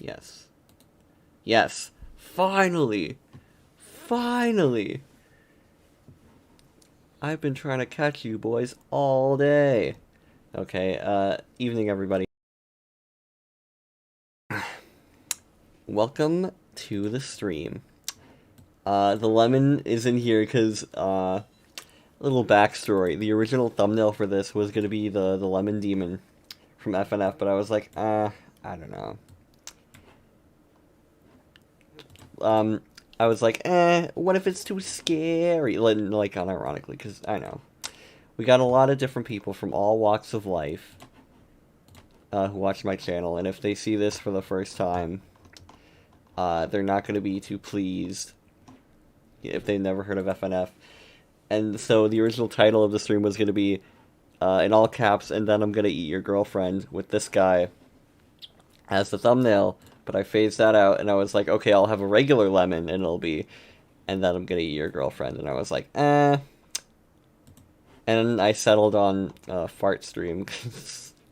Yes. Yes. Finally! Finally! I've been trying to catch you boys all day. Okay, evening everybody. Welcome to the stream. The lemon is in here because, little backstory. The original thumbnail for this was gonna be the lemon demon from FNF, but I was like, I don't know. I was like, what if it's too scary? Like, unironically, because I know. We got a lot of different people from all walks of life who watch my channel, and if they see this for the first time, they're not going to be too pleased if they've never heard of FNF. And so the original title of the stream was going to be, in all caps, and then I'm going to eat your girlfriend, with this guy as the thumbnail. But I phased that out, and I was like, okay, I'll have a regular lemon, and it'll be, and then I'm gonna eat your girlfriend. And I was like, And I settled on fart stream,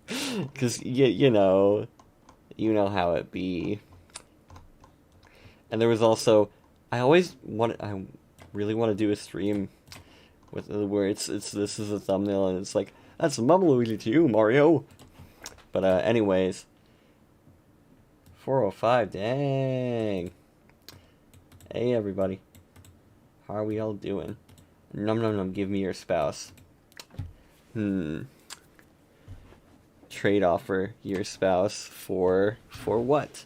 because you know how it be. And there was also, I really want to do a stream with where it's this is a thumbnail, and it's like, that's Mama Luigi to you, Mario. But anyways. 405, dang. Hey, everybody. How are we all doing? Num num num, give me your spouse. Trade offer your spouse for what?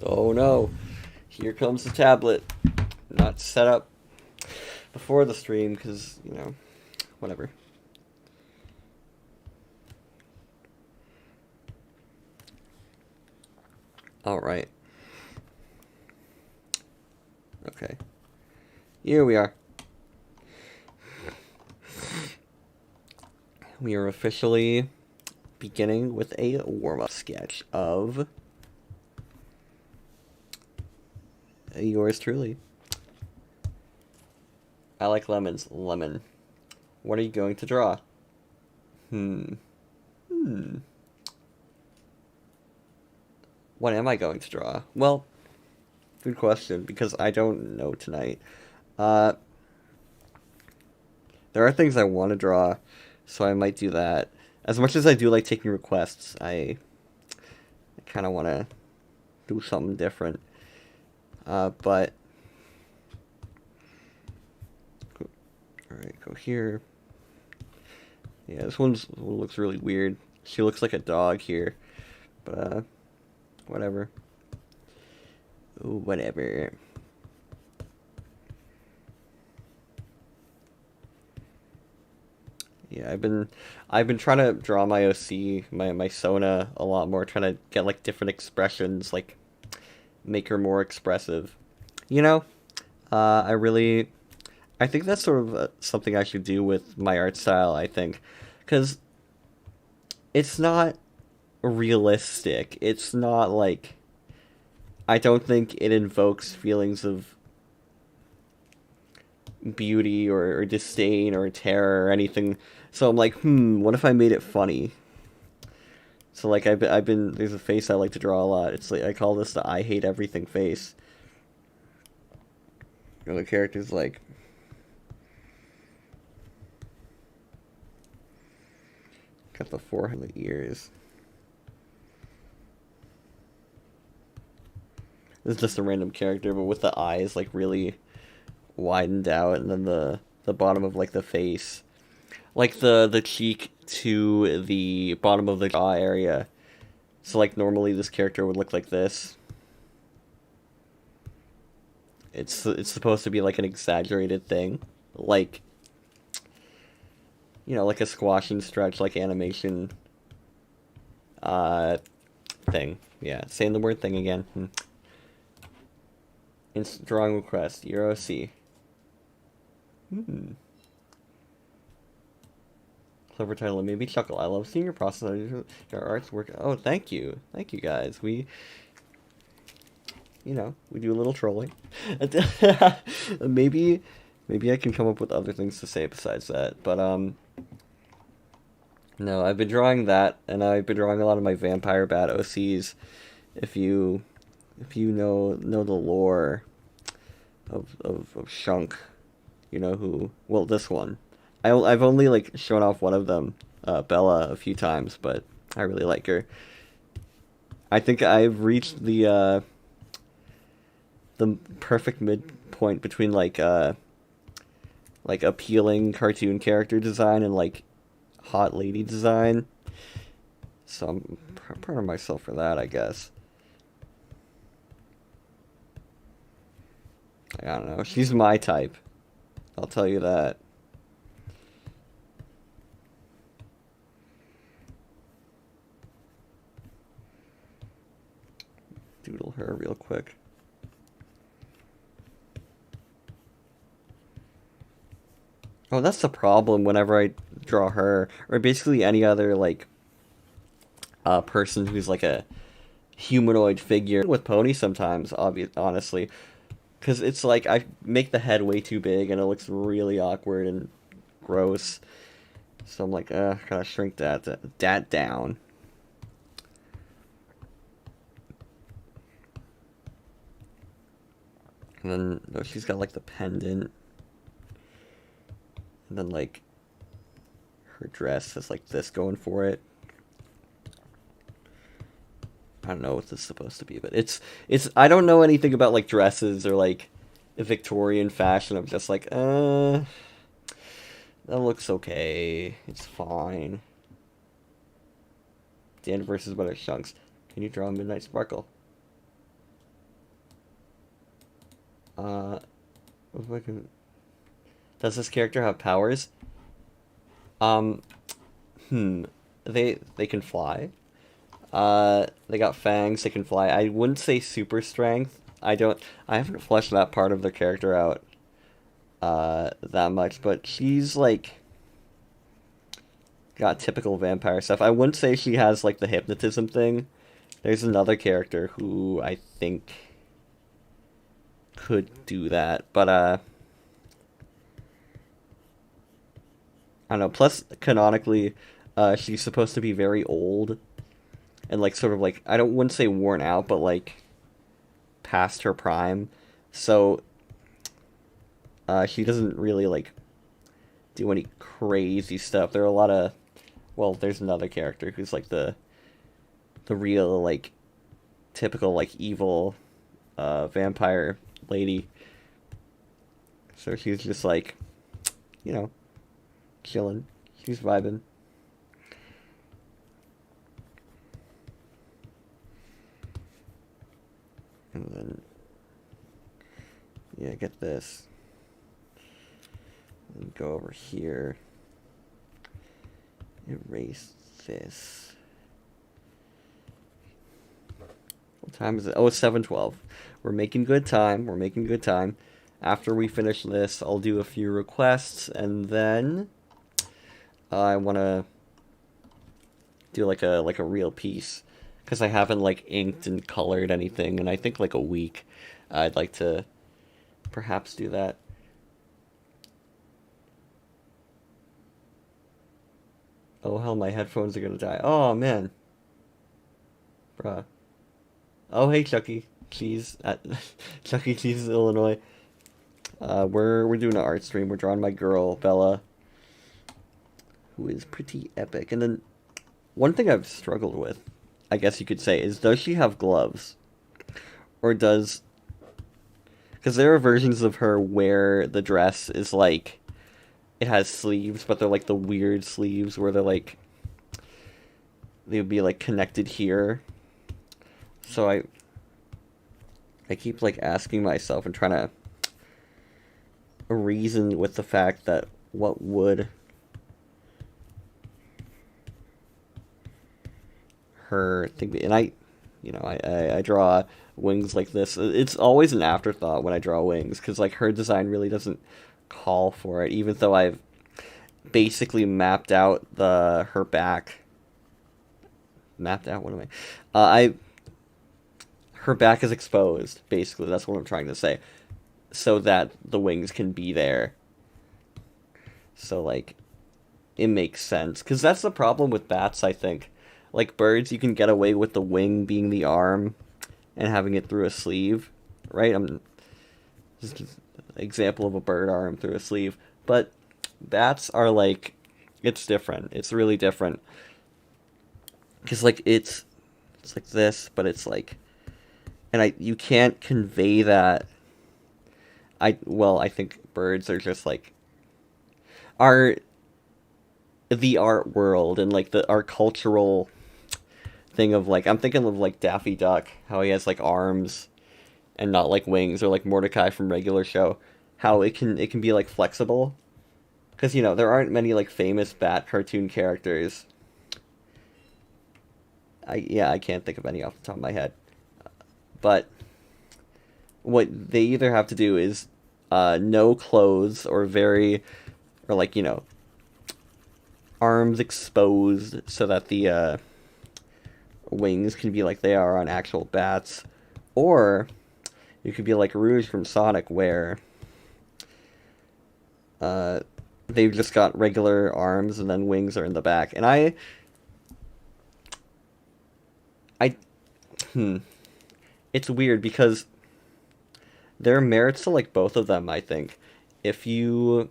Oh no. Here comes the tablet. Not set up before the stream, because, whatever. Alright. Okay. Here we are. We are officially beginning with a warm-up sketch of yours truly. I like lemons. Lemon. What are you going to draw? What am I going to draw? Well, good question, because I don't know tonight. There are things I want to draw, so I might do that. As much as I do like taking requests, I kind of want to do something different. But... Alright, go here. Yeah, this one looks really weird. She looks like a dog here. But, whatever. Ooh, whatever. Yeah, I've been trying to draw my OC, my Sona a lot more, trying to get like different expressions, like make her more expressive. I think that's sort of something I should do with my art style, I think, because it's not realistic. It's not like, I don't think it invokes feelings of beauty or disdain or terror or anything. So I'm like, what if I made it funny? So like I've been there's a face I like to draw a lot. It's like, I call this the I hate everything face. The character's like, got the forehead and the ears. It's just a random character, but with the eyes like really widened out, and then the bottom of like the face, like the cheek to the bottom of the jaw area. So like normally this character would look like this. It's supposed to be like an exaggerated thing, like, like a squash and stretch, like animation thing. Yeah, saying the word thing again. Instant drawing request, your OC. Clever title, it made me chuckle. I love seeing your process. Your art's work. Oh, thank you. Thank you, guys. We do a little trolling. Maybe I can come up with other things to say besides that. But, No, I've been drawing that, and I've been drawing a lot of my Vampire Bat OCs. If you know the lore of Shunk, you know who. Well, this one. I've only like shown off one of them, Bella, a few times, but I really like her. I think I've reached the perfect midpoint between like appealing cartoon character design and like hot lady design. So I'm proud of myself for that, I guess. I don't know. She's my type. I'll tell you that. Doodle her real quick. Oh, that's the problem whenever I draw her, or basically any other like person who's like a humanoid figure with pony sometimes, honestly, because it's like I make the head way too big and it looks really awkward and gross. So I'm like, gotta shrink that down. And then oh, she's got like the pendant, and then like her dress has like this going for it. I don't know what this is supposed to be, but it's I don't know anything about like dresses or like Victorian fashion. I'm just like, that looks okay. It's fine. Dan versus Butter Chunks. Can you draw a Midnight Sparkle? Uh, does this character have powers? Um, hmm. They can fly. They got fangs. They can fly. I wouldn't say super strength. I haven't fleshed that part of their character out that much, but she's like got typical vampire stuff. I wouldn't say she has like the hypnotism thing. There's another character who I think could do that, but I don't know. Plus, canonically, she's supposed to be very old and like sort of like I don't wouldn't say worn out, but like past her prime. So she doesn't really like do any crazy stuff. There are a lot of well, there's another character who's like the real like typical like evil vampire lady. So she's just like, you know, chilling. She's vibing. And then, yeah, get this. And go over here. Erase this. What time is it? Oh, it's 7:12. We're making good time. We're making good time. After we finish this, I'll do a few requests, and then I want to do like a real piece because I haven't like inked and colored anything in I think like a week. I'd like to perhaps do that. Oh hell, my headphones are gonna die. Oh man, bruh. Oh hey, Chucky Cheese at Chucky Cheese, Illinois. We're doing an art stream. We're drawing my girl Bella, who is pretty epic. And then one thing I've struggled with, I guess you could say, is does she have gloves, or does because there are versions of her where the dress is like it has sleeves, but they're like the weird sleeves where they're like they would be like connected here. So I keep like asking myself and trying to reason with the fact that what would her thing be? And I draw wings like this. It's always an afterthought when I draw wings because like her design really doesn't call for it, even though I've basically mapped out her back. Mapped out? What am I? Her back is exposed. Basically, that's what I'm trying to say, so that the wings can be there. So like, it makes sense. Because that's the problem with bats, I think. Like birds, you can get away with the wing being the arm and having it through a sleeve, right? I'm just an example of a bird arm through a sleeve. But bats are like, it's different. It's really different. Because like it's like this, but it's like, and you can't convey that. I think birds are just like, are the art world and like our cultural thing of like, I'm thinking of like Daffy Duck, how he has like arms and not like wings, or like Mordecai from Regular Show, how it can be like flexible, because there aren't many like famous bat cartoon characters. I can't think of any off the top of my head, but what they either have to do is no clothes, or like arms exposed so that the wings can be like they are on actual bats, or you could be like Rouge from Sonic, where they've just got regular arms and then wings are in the back. And I it's weird because there are merits to like both of them, I think. If you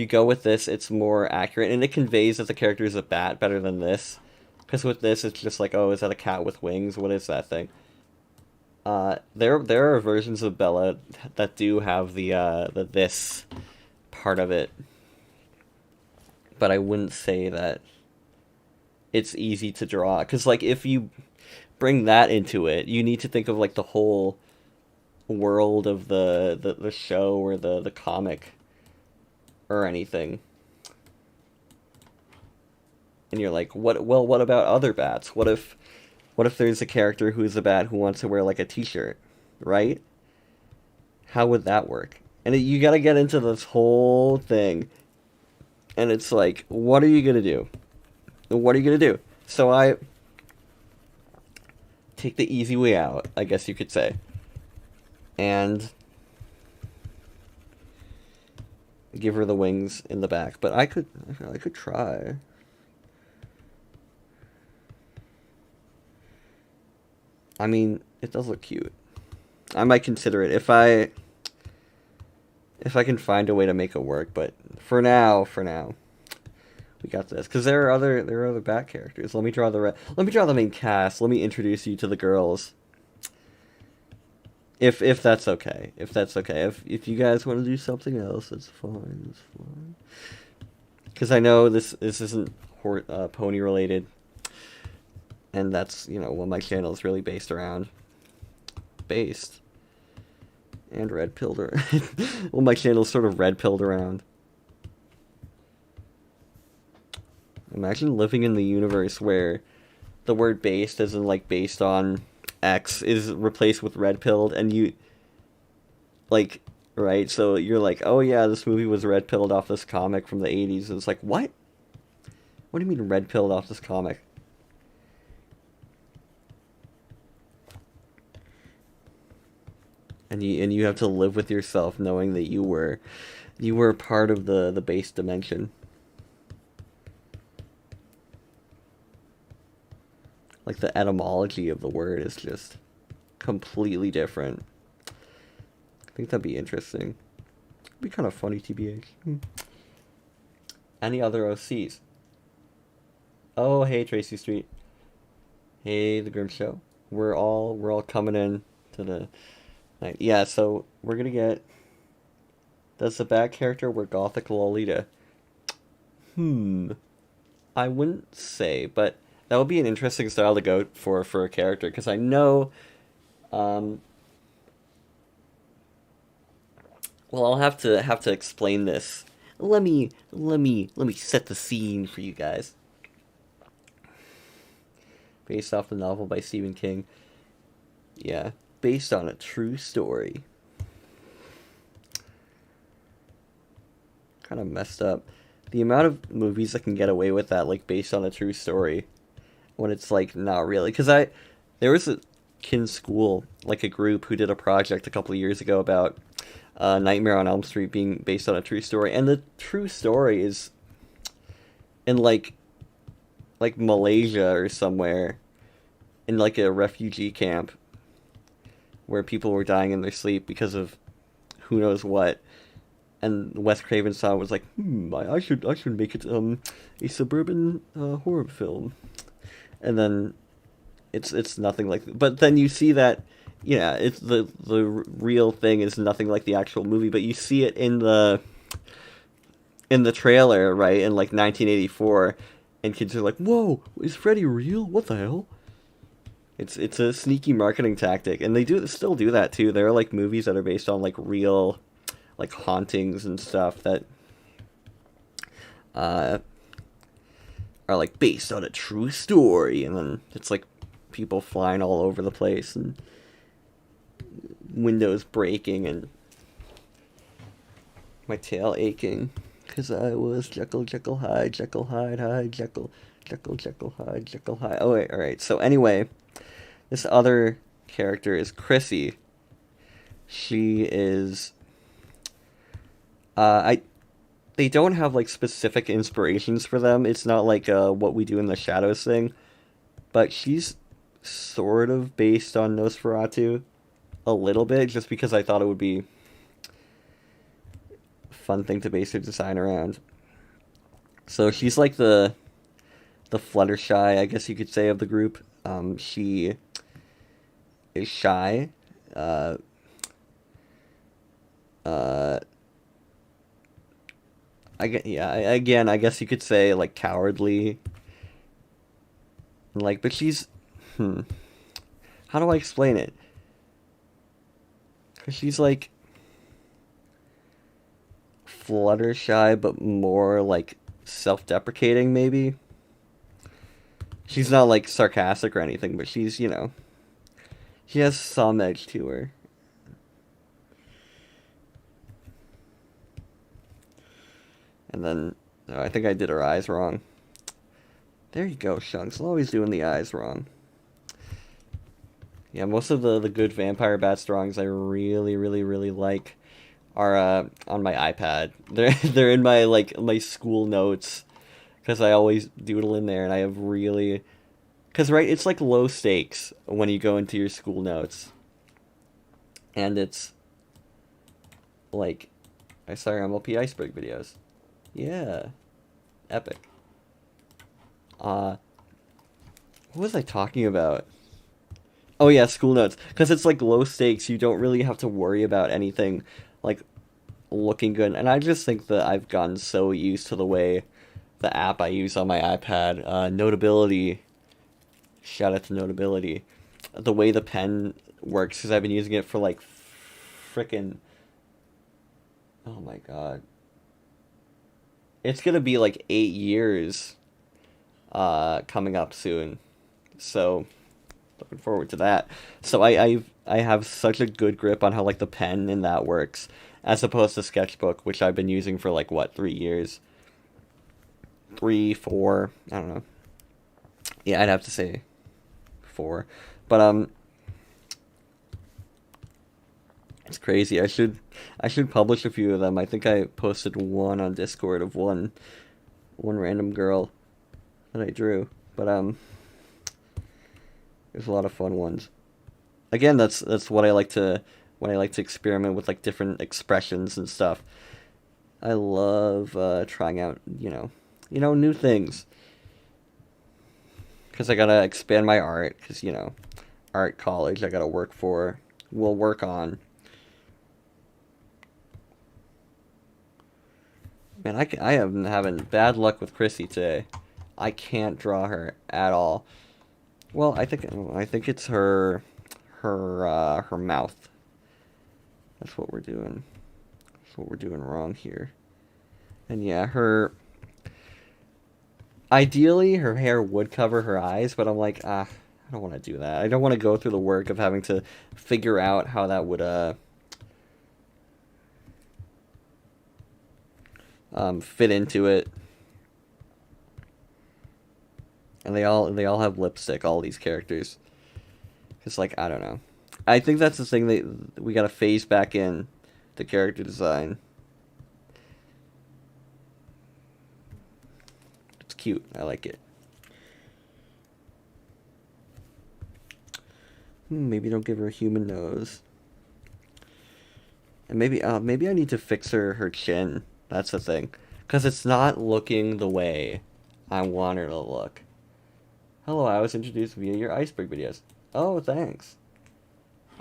go with this, it's more accurate, and it conveys that the character is a bat better than this. Because with this, it's just like, oh, is that a cat with wings? What is that thing? There are versions of Bella that do have the this part of it, but I wouldn't say that it's easy to draw. Because like if you bring that into it, you need to think of like the whole world of the show, or the comic, or anything. And you're like, what about other bats? What if there's a character who's a bat who wants to wear like a t-shirt, right? How would that work? And you got to get into this whole thing. And it's like, what are you going to do? What are you going to do? So I take the easy way out, I guess you could say. And give her the wings in the back. But I could try. I mean, it does look cute. I might consider it if I can find a way to make it work. But for now, we got this. Because there are other bat characters. Let me draw the main cast. Let me introduce you to the girls. If that's okay. If you guys want to do something else, that's fine. Because I know this isn't pony related. And that's, what my channel is really based around. And red-pilled around. Well, my channel is sort of red-pilled around. Imagine living in the universe where the word based, as in like based on X, is replaced with red-pilled, and you, like, right? So you're like, oh yeah, this movie was red-pilled off this comic from the 80s. And it's like, what? What do you mean red-pilled off this comic? And you have to live with yourself knowing that you were part of the base dimension. Like the etymology of the word is just completely different. I think that'd be interesting. It'd be kind of funny, TBH. Any other OCs? Oh, hey Tracy Street. Hey, the Grim Show. We're all coming in to the night. Yeah, so we're gonna get. Does the bat character wear Gothic Lolita? I wouldn't say, but that would be an interesting style to go for a character, because I know. Well, I'll have to explain this. Let me set the scene for you guys. Based off the novel by Stephen King. Yeah, based on a true story. Kind of messed up. The amount of movies that can get away with that, like based on a true story, when it's like not really. Because there was a kid in school, like a group who did a project a couple of years ago about Nightmare on Elm Street being based on a true story, and the true story is in like Malaysia or somewhere, in like a refugee camp where people were dying in their sleep because of who knows what. And Wes Craven saw it, was like, I should make it a suburban horror film, and then it's nothing like. But then you see that, yeah, it's the real thing is nothing like the actual movie, but you see it in the trailer, right, in like 1984, and kids are like, "Whoa, is Freddy real? What the hell?" It's a sneaky marketing tactic, and they still do that too. There are like movies that are based on like real, like hauntings and stuff that uh, are like based on a true story, and then it's like people flying all over the place and windows breaking and my tail aching because I was Jekyll, Jekyll, Hyde, Jekyll, Hyde, Hyde, Jekyll, Jekyll, Jekyll, Hyde, Jekyll, Hyde. Oh wait, all right. So anyway, this other character is Chrissy. She is. They don't have like specific inspirations for them. It's not like what we do in the shadows thing, but she's sort of based on Nosferatu a little bit, just because I thought it would be a fun thing to base her design around. So she's like the Fluttershy, I guess you could say, of the group. She is shy. Uh, uh, again, I guess you could say like cowardly. Like, but she's, how do I explain it? Cause she's like Fluttershy, but more like self-deprecating, maybe. She's not like sarcastic or anything, but she's, she has some edge to her. And then, oh, I think I did her eyes wrong. There you go, Shunks. Always doing the eyes wrong. Yeah, most of the good Vampire Bats drawings I really, really, really like are on my iPad. They're in my school notes, because I always doodle in there, and I have really... Because, right, it's like low stakes when you go into your school notes. And it's like, I saw your MLP Iceberg videos. Yeah. Epic. What was I talking about? Oh yeah, school notes. Because it's like low stakes, you don't really have to worry about anything like looking good. And I just think that I've gotten so used to the way the app I use on my iPad, Notability, shout out to Notability, the way the pen works, because I've been using it for like frickin', oh my god, it's gonna be like 8 years coming up soon, so looking forward to that. So I have such a good grip on how like the pen in that works, as opposed to Sketchbook, which I've been using for like what, 3 years, 3, 4, I don't know. Yeah, I'd have to say 4, but it's crazy. I should publish a few of them. I think I posted one on Discord of one random girl that I drew, but there's a lot of fun ones. Again, that's what I like to when I like to experiment with like different expressions and stuff. I love trying out new things, because I gotta expand my art, because art college I gotta work on. Man, I am having bad luck with Chrissy today. I can't draw her at all. Well, I think it's her mouth. That's what we're doing. That's what we're doing wrong here. And yeah, ideally her hair would cover her eyes, but I'm like, I don't want to do that. I don't want to go through the work of having to figure out how that would fit into it. And they all have lipstick, all these characters. It's like, I don't know. I think that's the thing that we gotta phase back in the character design. It's cute. I like it. Maybe don't give her a human nose. And maybe I need to fix her chin. That's the thing. Because it's not looking the way I want her to look. Hello, I was introduced via your iceberg videos. Oh, thanks.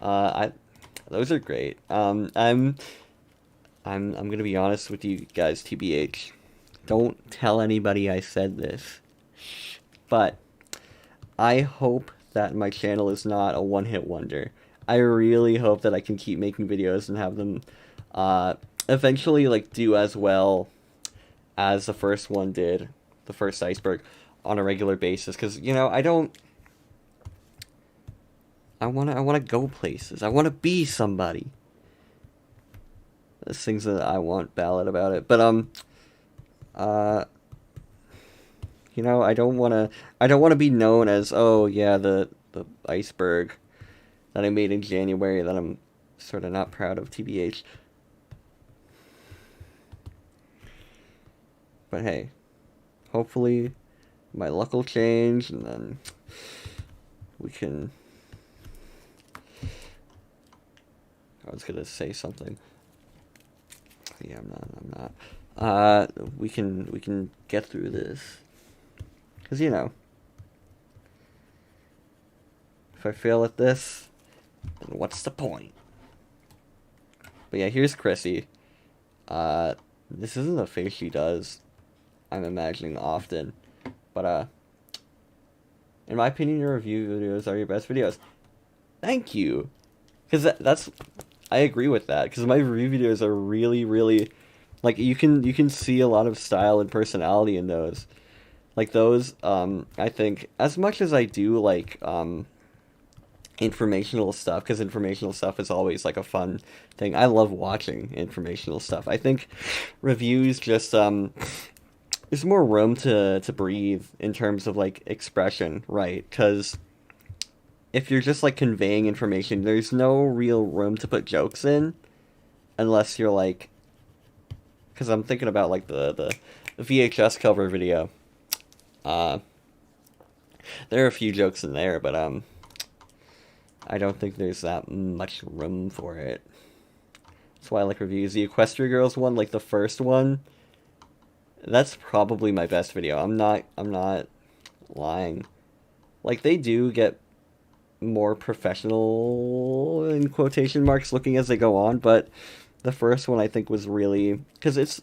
Those are great. I'm gonna be honest with you guys, TBH. Don't tell anybody I said this. But I hope that my channel is not a one-hit wonder. I really hope that I can keep making videos and have them eventually like do as well as the first one did, the first iceberg, on a regular basis. Because, you know, I wanna go places. I wanna be somebody. There's things that I want ballad about it. But you know, I don't wanna be known as, oh yeah, the iceberg that I made in January that I'm sort of not proud of, TBH. But hey, hopefully my luck will change, and then we can... I was gonna say something. Yeah, I'm not. We can get through this. 'Cause, you know, if I fail at this, then what's the point? But yeah, here's Chrissy. This isn't a face she does, I'm imagining, often. But, in my opinion, your review videos are your best videos. Thank you! Because that's... I agree with that, because my review videos are really, really... Like, you can see a lot of style and personality in those. Like, those, I think, as much as I do, like, informational stuff, because informational stuff is always, like, a fun thing. I love watching informational stuff. I think reviews just, there's more room to breathe in terms of, like, expression, right? Because if you're just, like, conveying information, there's no real room to put jokes in, unless you're, like... Because I'm thinking about, like, the VHS cover video. There are a few jokes in there, but, I don't think there's that much room for it. That's why I like reviews. The Equestria Girls one, like the first one, that's probably my best video. I'm not lying. Like, they do get more professional, in quotation marks, looking as they go on, but the first one I think was really... Because it's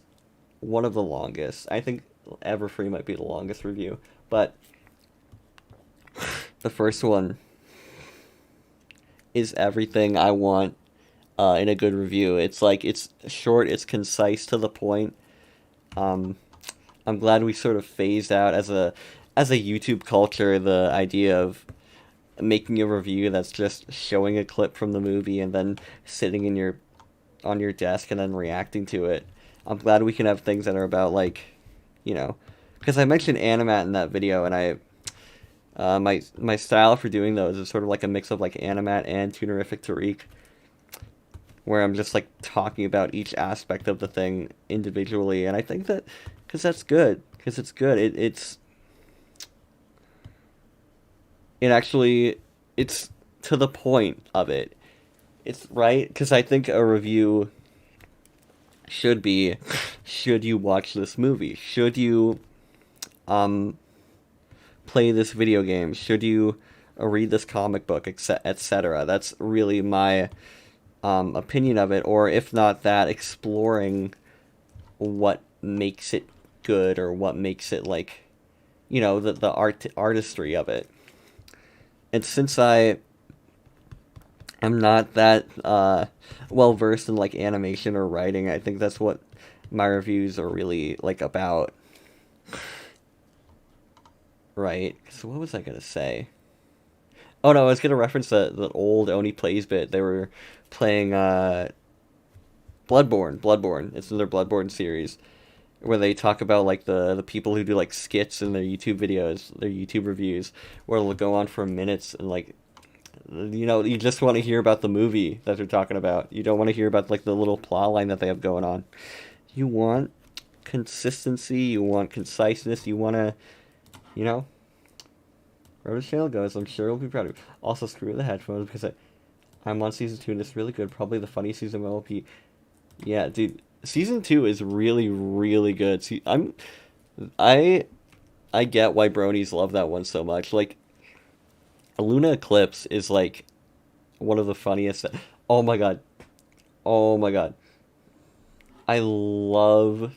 one of the longest. I think Everfree might be the longest review, but the first one is everything I want in a good review. It's like, it's short, it's concise, to the point. I'm glad we sort of phased out as a YouTube culture the idea of making a review that's just showing a clip from the movie and then sitting on your desk and then reacting to it. I'm glad we can have things that are about, like, you know, because I mentioned Animat in that video, and my style for doing those is sort of like a mix of, like, Animat and Tunerific Tariq, where I'm just, like, talking about each aspect of the thing individually, and I think that, because that's good, because it's good, it's to the point of it. It's right, because I think a review should be, should you watch this movie? Should you, play this video game? Should you read this comic book, etc.? That's really my opinion of it, or if not that, exploring what makes it good, or what makes it, like, you know, the artistry of it. And since I am not that well versed in, like, animation or writing, I think that's what my reviews are really, like, about. Right? So what was I gonna say? Oh no, I was gonna reference the old Oni Plays bit. They were playing Bloodborne. It's in their Bloodborne series, where they talk about, like, the people who do, like, skits in their YouTube videos, their YouTube reviews, where they'll go on for minutes and, like, You just want to hear about the movie that they're talking about. You don't want to hear about like the little plot line that they have going on. You want consistency, you want conciseness, you want to, you know, wherever the channel goes, I'm sure we'll be proud of you. Also, screw the headphones because I'm on season 2 and it's really good. Probably the funniest season of LP. Yeah, dude, season 2 is really, really good. See, I get why bronies love that one so much. Like, Luna Eclipse is like one of the funniest. Oh my god. Oh my god. I love.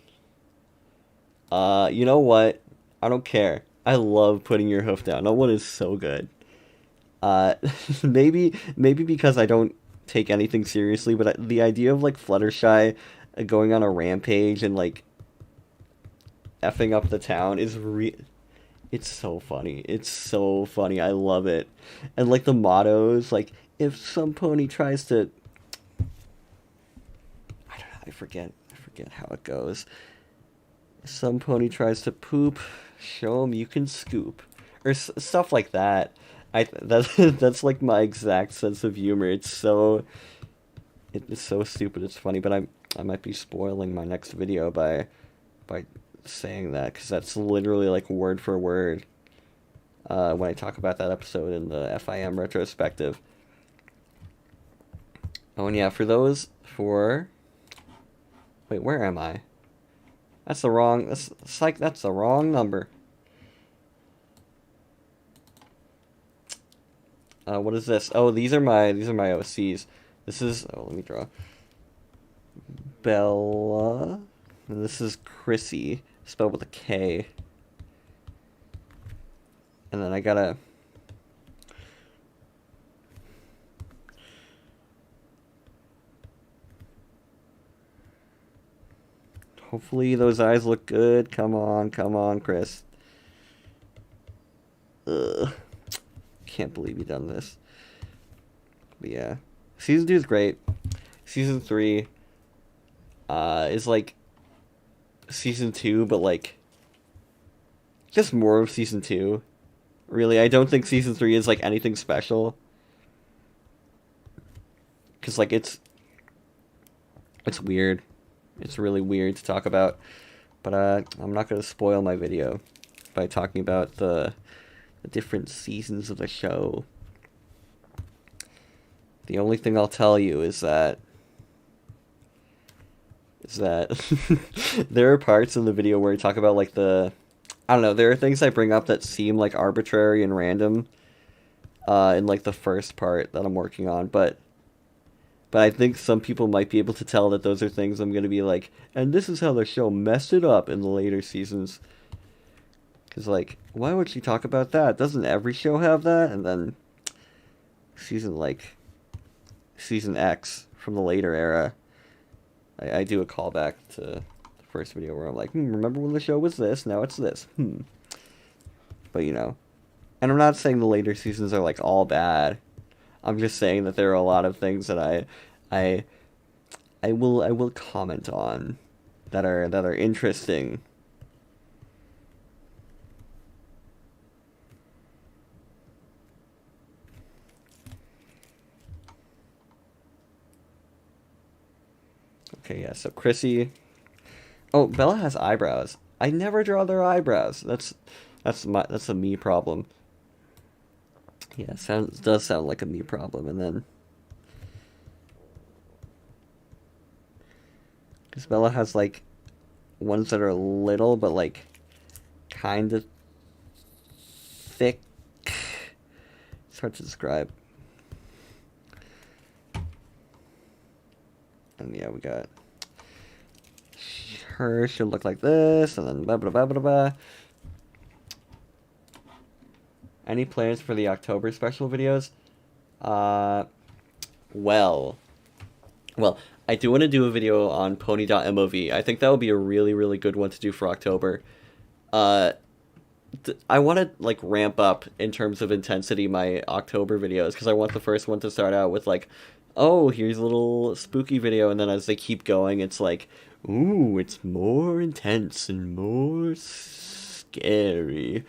You know what? I don't care. I love putting your hoof down. That one is so good. Uh, maybe because I don't take anything seriously, but the idea of like Fluttershy going on a rampage and like effing up the town is it's so funny. It's so funny. I love it. And like the mottos, like if some pony tries to I don't know, I forget how it goes. If some pony tries to poop, show him you can scoop. Or stuff like that. That's like my exact sense of humor. It's so stupid. It's funny, but I might be spoiling my next video by saying that because that's literally like word for word when I talk about that episode in the FIM retrospective. Oh, and yeah, wait, where am I? That's the wrong. That's the wrong number. What is this? Oh, these are my OCs. This is let me draw. Bella. And this is Chrissy, spelled with a K. And then I gotta. Hopefully those eyes look good. Come on, Chris. Ugh. Can't believe you done this. But yeah. Season 2 is great. Season 3 is like season 2, but like just more of season 2. Really, I don't think season 3 is like anything special. Cause like it's weird. It's really weird to talk about. But I'm not gonna spoil my video by talking about the different seasons of the show. The only thing I'll tell you is that there are parts in the video where I talk about like I don't know, there are things I bring up that seem like arbitrary and random in like the first part that I'm working on, but I think some people might be able to tell that those are things I'm going to be like, and this is how the show messed it up in the later seasons. Because, like, why would she talk about that? Doesn't every show have that? And then season X from the later era, I do a callback to the first video where I'm like, remember when the show was this? Now it's this. But, you know. And I'm not saying the later seasons are, like, all bad. I'm just saying that there are a lot of things that I will comment on that are interesting. Okay, yeah. So Chrissy. Oh, Bella has eyebrows. I never draw their eyebrows. That's a me problem. Yeah, does sound like a me problem, and then because Bella has like ones that are little but like kind of thick. It's hard to describe. And yeah, we got her should look like this, and then blah blah blah blah blah. Any plans for the October special videos? Well, I do want to do a video on pony.mov. I think that would be a really, really good one to do for October. I want to, like, ramp up in terms of intensity my October videos, because I want the first one to start out with, like, oh, here's a little spooky video, and then as they keep going, it's like, ooh, it's more intense and more scary.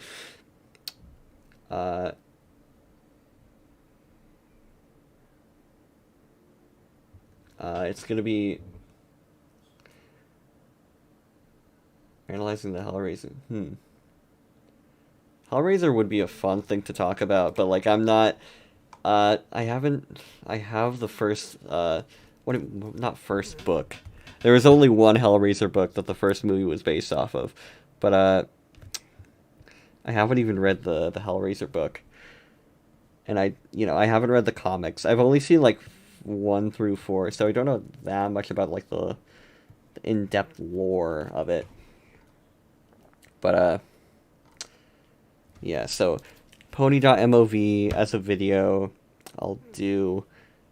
It's gonna be analyzing the Hellraiser. Hellraiser would be a fun thing to talk about, but like I'm not. I haven't. I have the first. Not first book. There was only one Hellraiser book that the first movie was based off of, but I haven't even read the Hellraiser book, and I haven't read the comics. I've only seen like 1 through 4, so I don't know that much about like the in-depth lore of it. But yeah. So pony.mov as a video, I'll do,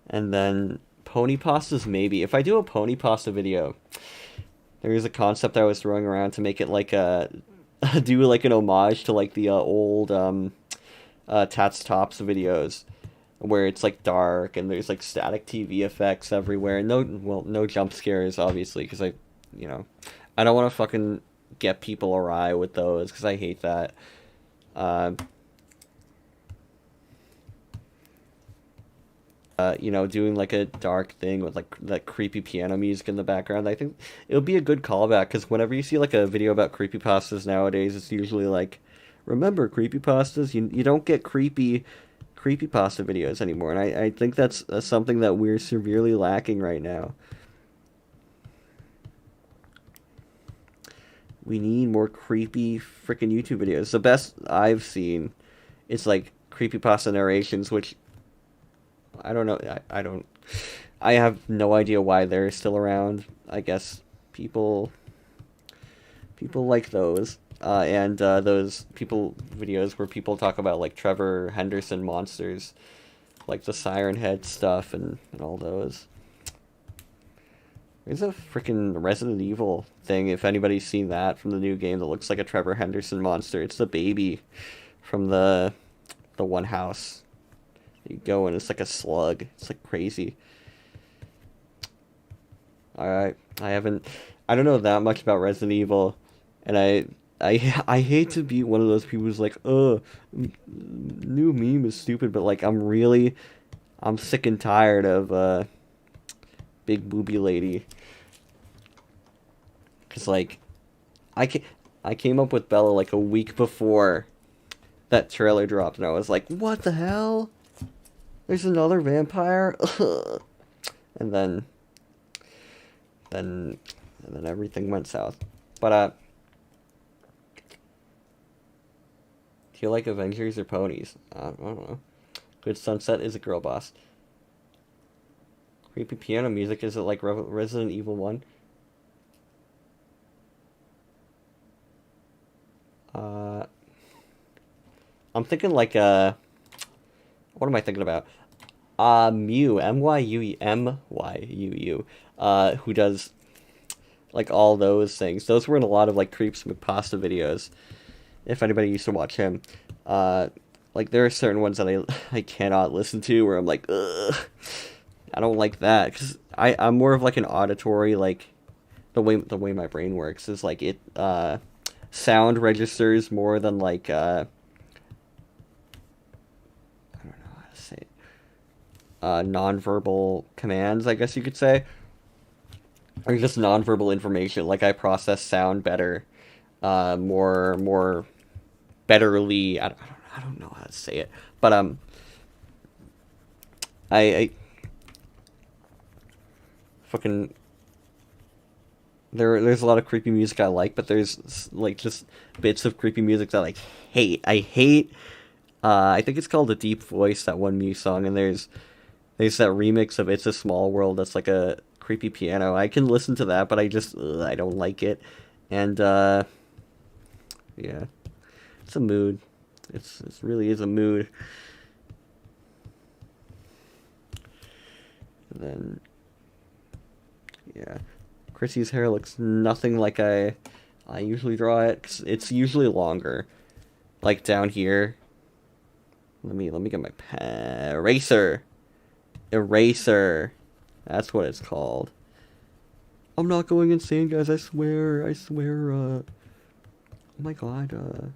and then pony pastas maybe. If I do a pony pasta video, there is a concept I was throwing around to make it like a do like an homage to like the old Tats Tops videos where it's like dark and there's like static TV effects everywhere. No jump scares obviously because you know, I don't want to fucking get people awry with those because I hate that. Doing like a dark thing with like that creepy piano music in the background. I think it would be a good callback because whenever you see like a video about creepypastas nowadays, it's usually like, remember creepypastas? You don't get creepypasta videos anymore, and I think that's something that we're severely lacking right now. We need more creepy freaking YouTube videos. The best I've seen is like creepypasta narrations, which I don't know. I don't. I have no idea why they're still around. I guess people like those, and those people videos where people talk about like Trevor Henderson monsters, like the Siren Head stuff and all those. There's a freaking Resident Evil thing, if anybody's seen that from the new game that looks like a Trevor Henderson monster. It's the baby from the one house. You go and it's like a slug. It's like crazy. Alright. I don't know that much about Resident Evil, and I hate to be one of those people who's like, new meme is stupid, but like I'm sick and tired of big booby lady. Cause like I came up with Bella like a week before that trailer dropped, and I was like, what the hell? There's another vampire? And then everything went south. But do you like Avengers or ponies? I don't know. Good Sunset is a girl boss. Creepy piano music, is it like Resident Evil 1? I'm thinking like what am I thinking about? Mew, Myuu, who does like all those things. Those were in a lot of like Creeps McPasta videos. If anybody used to watch him, like there are certain ones that I cannot listen to where I'm like, ugh, I don't like that because I'm more of like an auditory, like the way my brain works is like it sound registers more than like I don't know how to say it. Nonverbal commands, I guess you could say, or just nonverbal information. Like I process sound better, more betterly. I don't know how to say it, but I fucking there's a lot of creepy music I like, but there's like just bits of creepy music that I hate. I hate. I think it's called "The Deep Voice," that one Mew song, and there's that remix of "It's a Small World" that's like a creepy piano. I can listen to that, but I don't like it, and yeah, it's a mood. It really is a mood. And then yeah. Chrissy's hair looks nothing like I usually draw it. 'Cause it's usually longer, like down here. Let me get my pen. Eraser. That's what it's called. I'm not going insane, guys. I swear. Oh my god.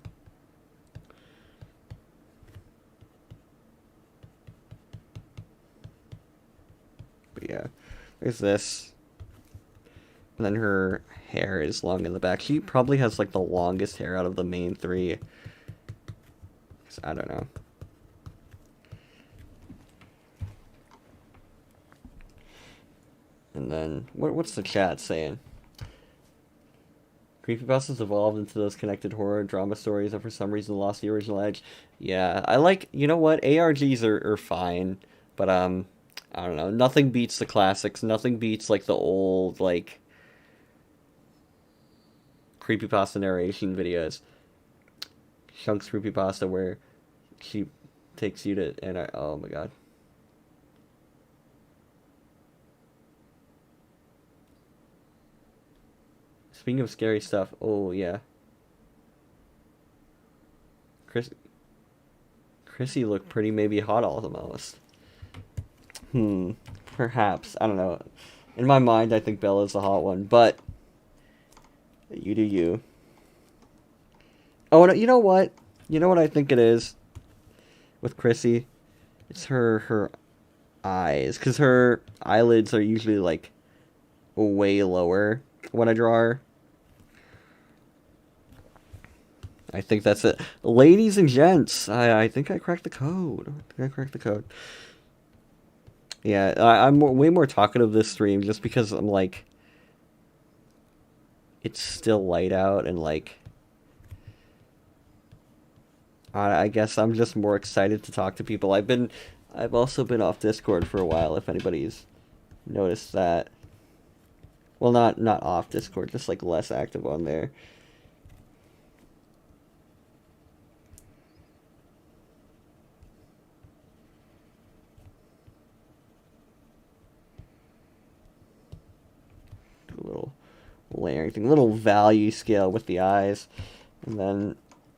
But yeah, There's this. And then her hair is long in the back. She probably has like the longest hair out of the main three. I don't know. And then, what's the chat saying? Creepypastas evolved into those connected horror drama stories that for some reason lost the original edge. Yeah, I like, you know what? ARGs are fine, but I don't know. Nothing beats the classics. Nothing beats like the old like creepypasta narration videos. Shunk's creepypasta where she takes you to oh my god. Speaking of scary stuff, oh yeah. Chrissy looked pretty maybe hot almost. Perhaps. I don't know. In my mind, I think Bella's the hot one, but you do you. Oh, and you know what? You know what I think it is with Chrissy? It's her eyes, because her eyelids are usually like way lower when I draw her. I think that's it. Ladies and gents, I think I cracked the code. Yeah, I'm way more talkative this stream just because I'm like, it's still light out and like, I guess I'm just more excited to talk to people. I've also been off Discord for a while, if anybody's noticed that. Well, not off Discord, just like less active on there. Do a little layering thing, little value scale with the eyes, and then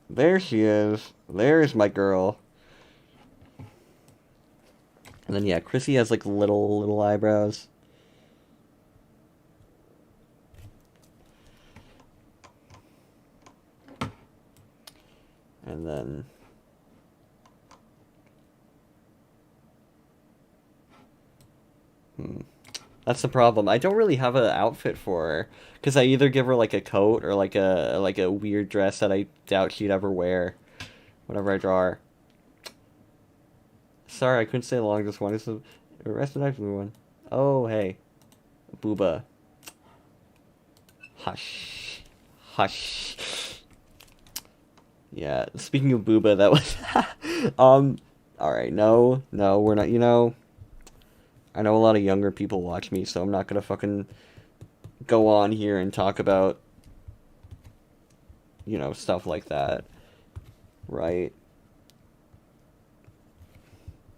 there she is. There's my girl. And then yeah, Chrissy has like little eyebrows. And then that's the problem. I don't really have an outfit for her because I either give her like a coat or like a weird dress that I doubt she'd ever wear whenever I draw her. Sorry, I couldn't stay long. Just wanted to rest the everyone. Oh, hey. Booba. Hush. Yeah, speaking of Booba, that was... alright, no, we're not, I know a lot of younger people watch me, so I'm not gonna fucking go on here and talk about, stuff like that. Right?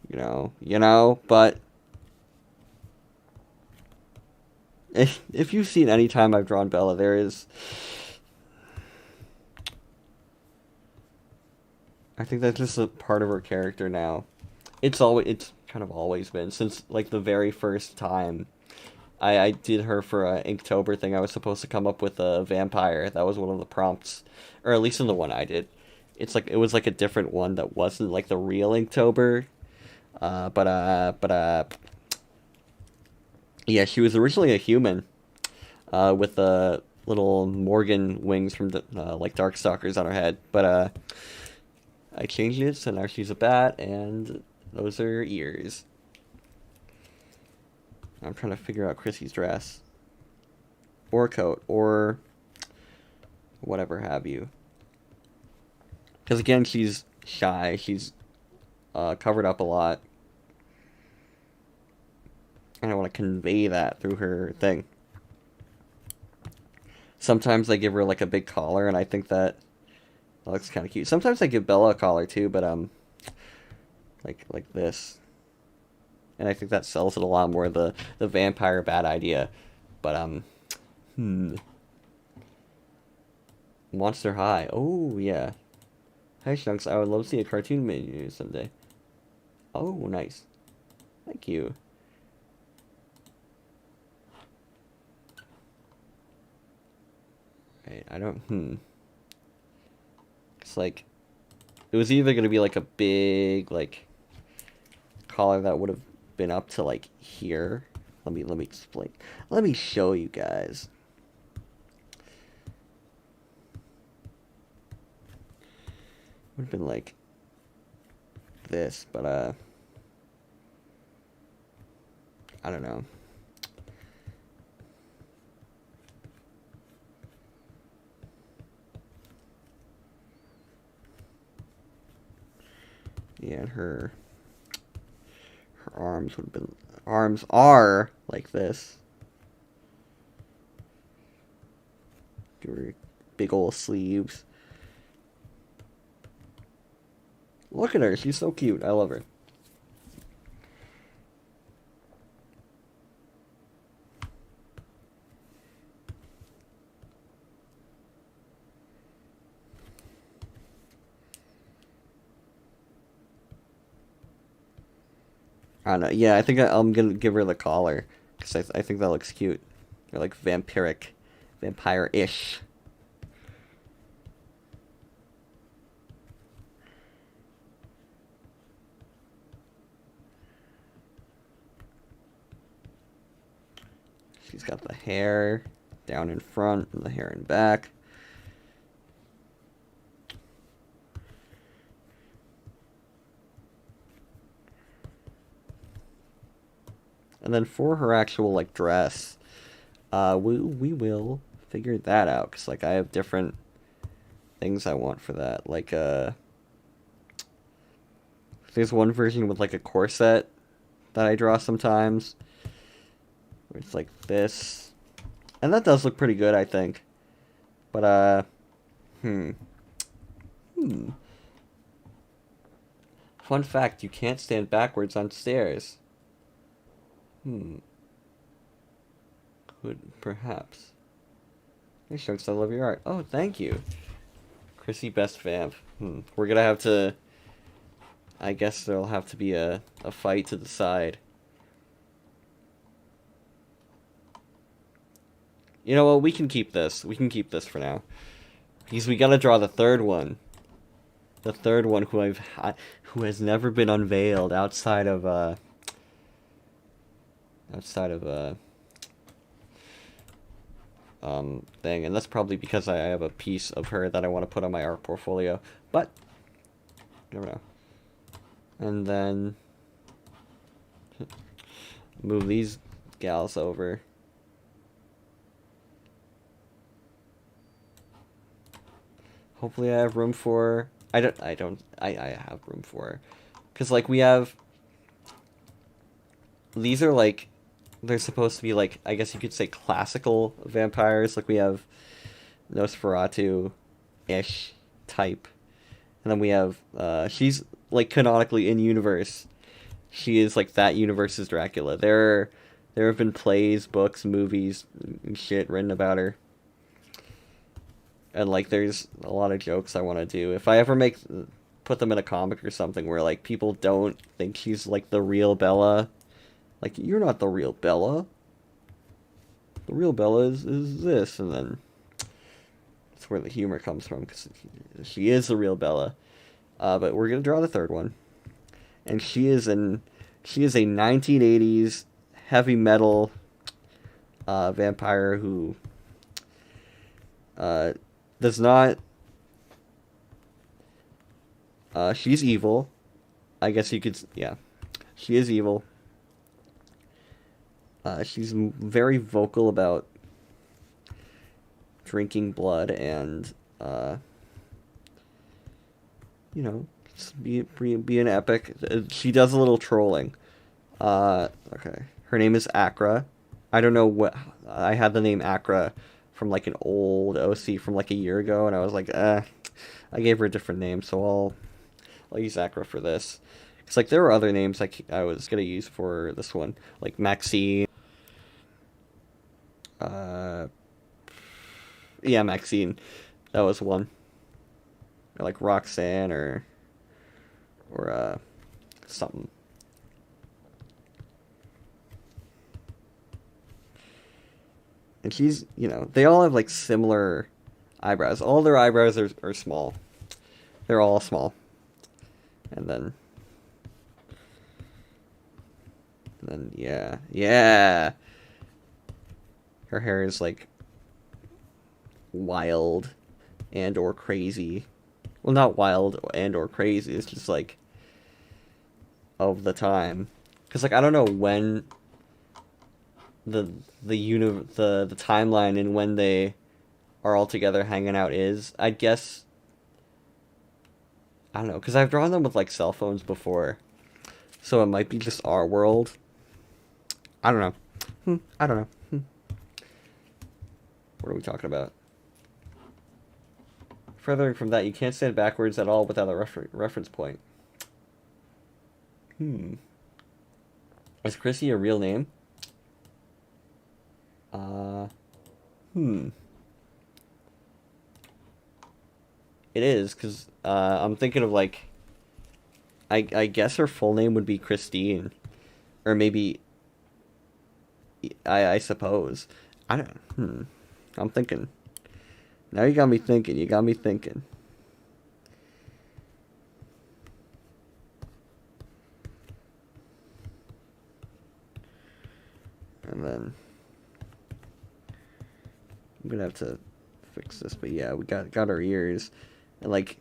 But if you've seen any time I've drawn Bella, there is... I think that's just a part of her character now. It's kind of always been since like the very first time I did her for a Inktober thing. I was supposed to come up with a vampire. That was one of the prompts, or at least in the one I did. It was like a different one that wasn't like the real Inktober. Yeah, she was originally a human, with the little Morgan wings from the like Darkstalkers on her head. But I changed it, so now she's a bat, and those are ears. I'm trying to figure out Chrissy's dress. Or coat, or whatever have you. Because again, she's shy, she's covered up a lot. And I want to convey that through her thing. Sometimes I give her like a big collar, and I think that looks kind of cute. Sometimes I give Bella a collar too, but like this, and I think that sells it a lot more. The vampire bad idea, but Monster High. Oh yeah. Hi Shunks, I would love to see a cartoon menu someday. Oh nice, thank you. Right, I don't. It's like, it was either gonna be like a big like collar that would have been up to like here, Let me explain. Let me show you guys. Would have been like this, but I don't know. Yeah, and her arms would have been, arms are like this. Give her big old sleeves. Look at her, she's so cute. I love her. I don't know. Yeah, I think I'm gonna give her the collar because I think that looks cute. Or like vampiric, vampire-ish. She's got the hair down in front and the hair in back. And then for her actual like dress, we will figure that out because like I have different things I want for that. Like there's one version with like a corset that I draw sometimes. Where it's like this, and that does look pretty good, I think. But Fun fact: you can't stand backwards on stairs. Could perhaps. Hey, Shucks, I love your art. Oh, thank you. Chrissy Best Vamp. We're gonna have to... I guess there'll have to be a fight to decide. You know what, we can keep this. We can keep this for now. Because we gotta draw the third one. The third one who has never been unveiled outside of thing, and that's probably because I have a piece of her that I want to put on my art portfolio, but you never know. And then move these gals over. Hopefully I have room for... I have room for her. Because, like, we have... These are, like... They're supposed to be, like, I guess you could say classical vampires. Like, we have Nosferatu-ish type. And then we have... she's, like, canonically in universe. She is, like, that universe's Dracula. There have been plays, books, movies, and shit written about her. And, like, there's a lot of jokes I want to do. If I ever put them in a comic or something where, like, people don't think she's, like, the real Bella. Like, you're not the real Bella. The real Bella is this. And then that's where the humor comes from, because she is the real Bella. But we're going to draw the third one. And she is a 1980s heavy metal vampire who... does not... she's evil. I guess you could... Yeah. She is evil. She's very vocal about drinking blood and, you know, be an epic. She does a little trolling. Okay. Her name is Akra. I don't know what... I had the name Akra from, like, an old OC from, like, a year ago, and I was like, I gave her a different name, so I'll use Akra for this. It's like, there were other names I was gonna use for this one, like Maxine. Yeah, Maxine. That was one. Or like Roxanne or something. And she's, you know, they all have like similar eyebrows. All their eyebrows are small. They're all small. And then And then, yeah. Yeah! Her hair is, like, wild and or crazy. Well, not wild and or crazy. It's just, like, of the time. Because, like, I don't know when the the timeline and when they are all together hanging out is. I guess, I don't know, because I've drawn them with, like, cell phones before. So it might be just our world. I don't know. I don't know. What are we talking about? Furthering from that, you can't stand backwards at all without a reference point. Is Chrissy a real name? Uh, It is, because I'm thinking of, like, I guess her full name would be Christine. Or maybe, I suppose. I don't, I'm thinking. Now you got me thinking, you got me thinking. And then, I'm gonna have to fix this, but yeah, we got her ears. And, like,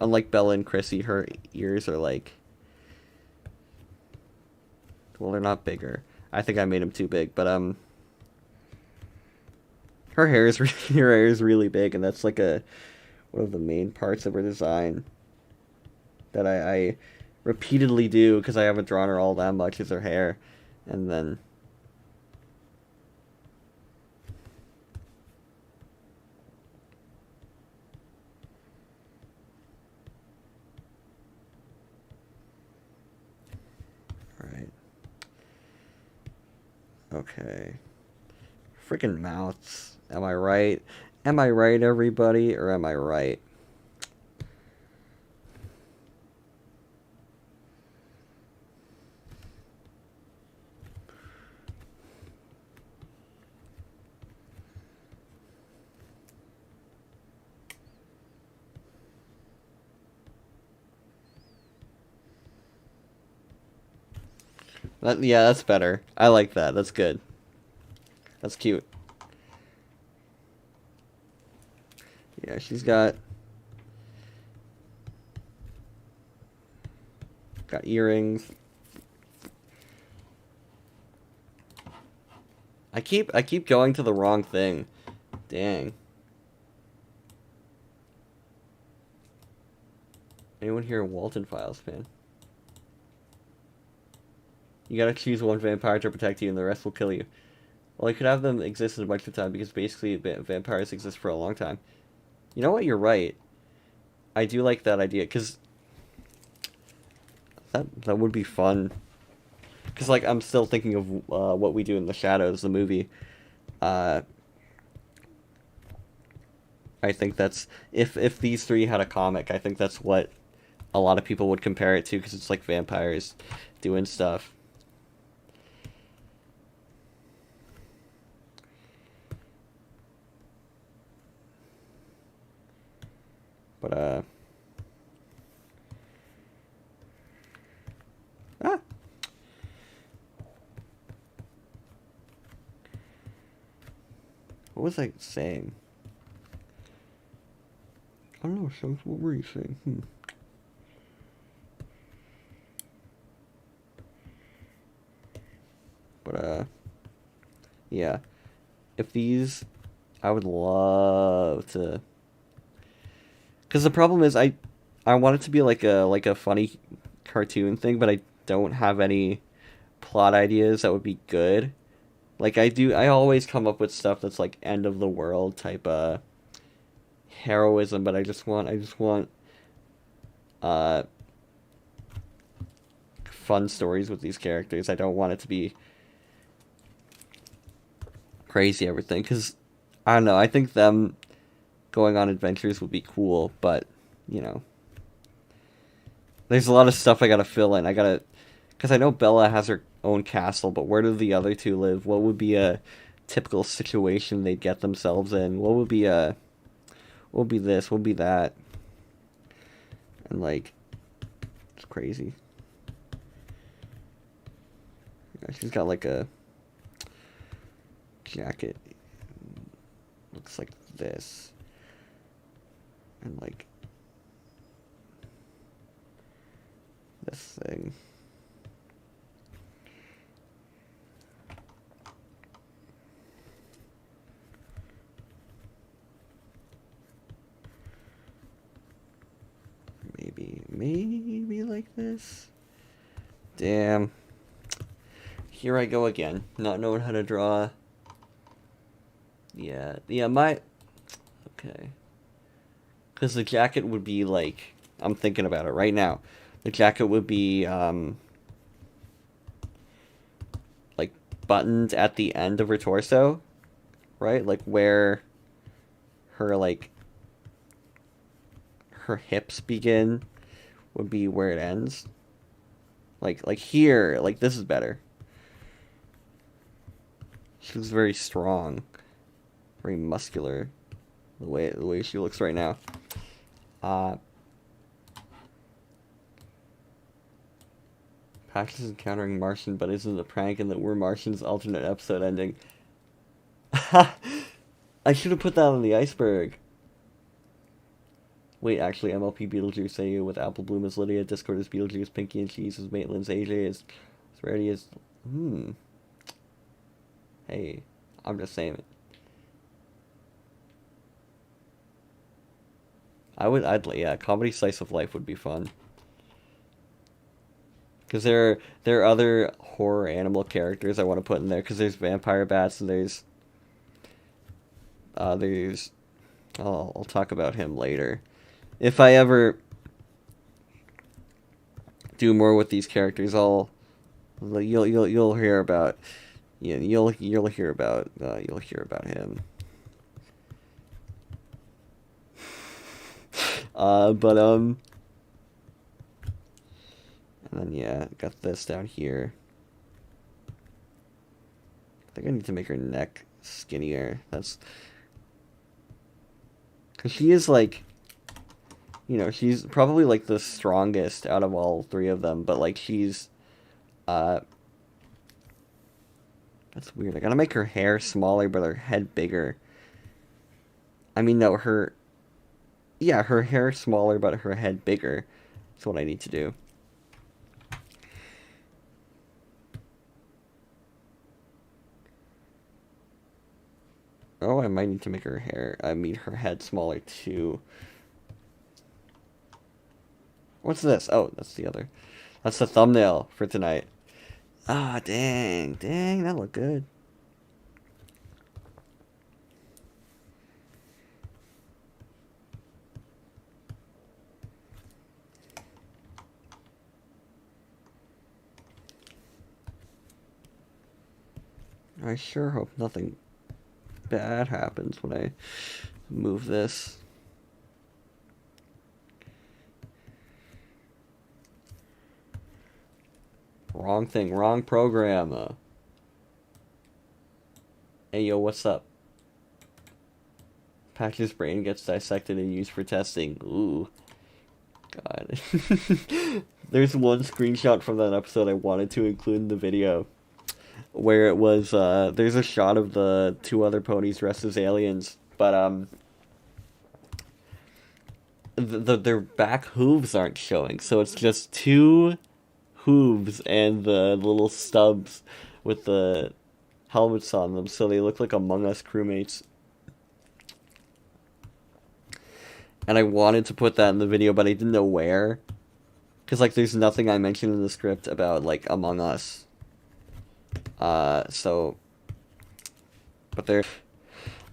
unlike Bella and Chrissy, her ears are, like, well, they're not bigger. I think I made them too big, but her hair is her hair is really big, and that's like one of the main parts of her design that I repeatedly do because I haven't drawn her all that much is her hair, and then all right, okay, freaking mouths. Am I right? Am I right, everybody, or am I right? Yeah, that's better. I like that. That's good. That's cute. Yeah, she's got earrings. I keep going to the wrong thing. Dang. Anyone here a Walton Files fan? You gotta choose one vampire to protect you, and the rest will kill you. Well, you could have them exist in a bunch of time because basically vampires exist for a long time. You know what? You're right. I do like that idea because that would be fun. Because, like, I'm still thinking of What We Do in the Shadows, the movie. I think that's if these three had a comic, I think that's what a lot of people would compare it to because it's like vampires doing stuff. But ah. What was I saying? I don't know, Shums, what were you saying? But yeah. If these, I would love to. Because the problem is, I want it to be like a funny cartoon thing, but I don't have any plot ideas that would be good. Like I always come up with stuff that's like end of the world type heroism, but I just want uh fun stories with these characters. I don't want it to be crazy everything because I don't know. I think them going on adventures would be cool, but you know, there's a lot of stuff I gotta fill in. Because I know Bella has her own castle, but where do the other two live? What would be a typical situation they'd get themselves in? What would be this? What would be that? And like, it's crazy. She's got like a jacket. Looks like this. And like this thing. Maybe like this. Damn. Here I go again, not knowing how to draw. Yeah, okay. Because the jacket would be like, I'm thinking about it right now. The jacket would be, like, buttoned at the end of her torso, right? Like, where her, like, her hips begin would be where it ends. Like here, like, this is better. She looks very strong. Very muscular. The way she looks right now. Pax is encountering Martian, but isn't a prank, and that we're Martian's alternate episode ending. I should have put that on the iceberg. Wait, actually, MLP Beetlejuice AU with Apple Bloom as Lydia, Discord is Beetlejuice, Pinky and Cheese is Maitland's, AJ is Rarity is. Hey, I'm just saying it. Yeah, comedy slice of life would be fun. Because there are other horror animal characters I want to put in there. Because there's vampire bats and there's I'll talk about him later. If I ever do more with these characters, you'll hear about, you'll hear about him. And then, yeah, got this down here. I think I need to make her neck skinnier. Because she is, like, she's probably, like, the strongest out of all three of them. But, like, she's, that's weird. I gotta make her hair smaller, but her head bigger. I mean, no, her hair smaller, but her head bigger. That's what I need to do. Oh, I might need to make her her head smaller too. What's this? Oh, that's the thumbnail for tonight. Ah, dang, that looked good. I sure hope nothing bad happens when I move this. Wrong thing, wrong program. Hey, yo, what's up? Patch's brain gets dissected and used for testing. Ooh. God. There's one screenshot from that episode I wanted to include in the video. Where it was, there's a shot of the two other ponies dressed as aliens, but, their back hooves aren't showing, so it's just two hooves and the little stubs with the helmets on them, so they look like Among Us crewmates. And I wanted to put that in the video, but I didn't know where. Because, like, there's nothing I mentioned in the script about, like, Among Us. But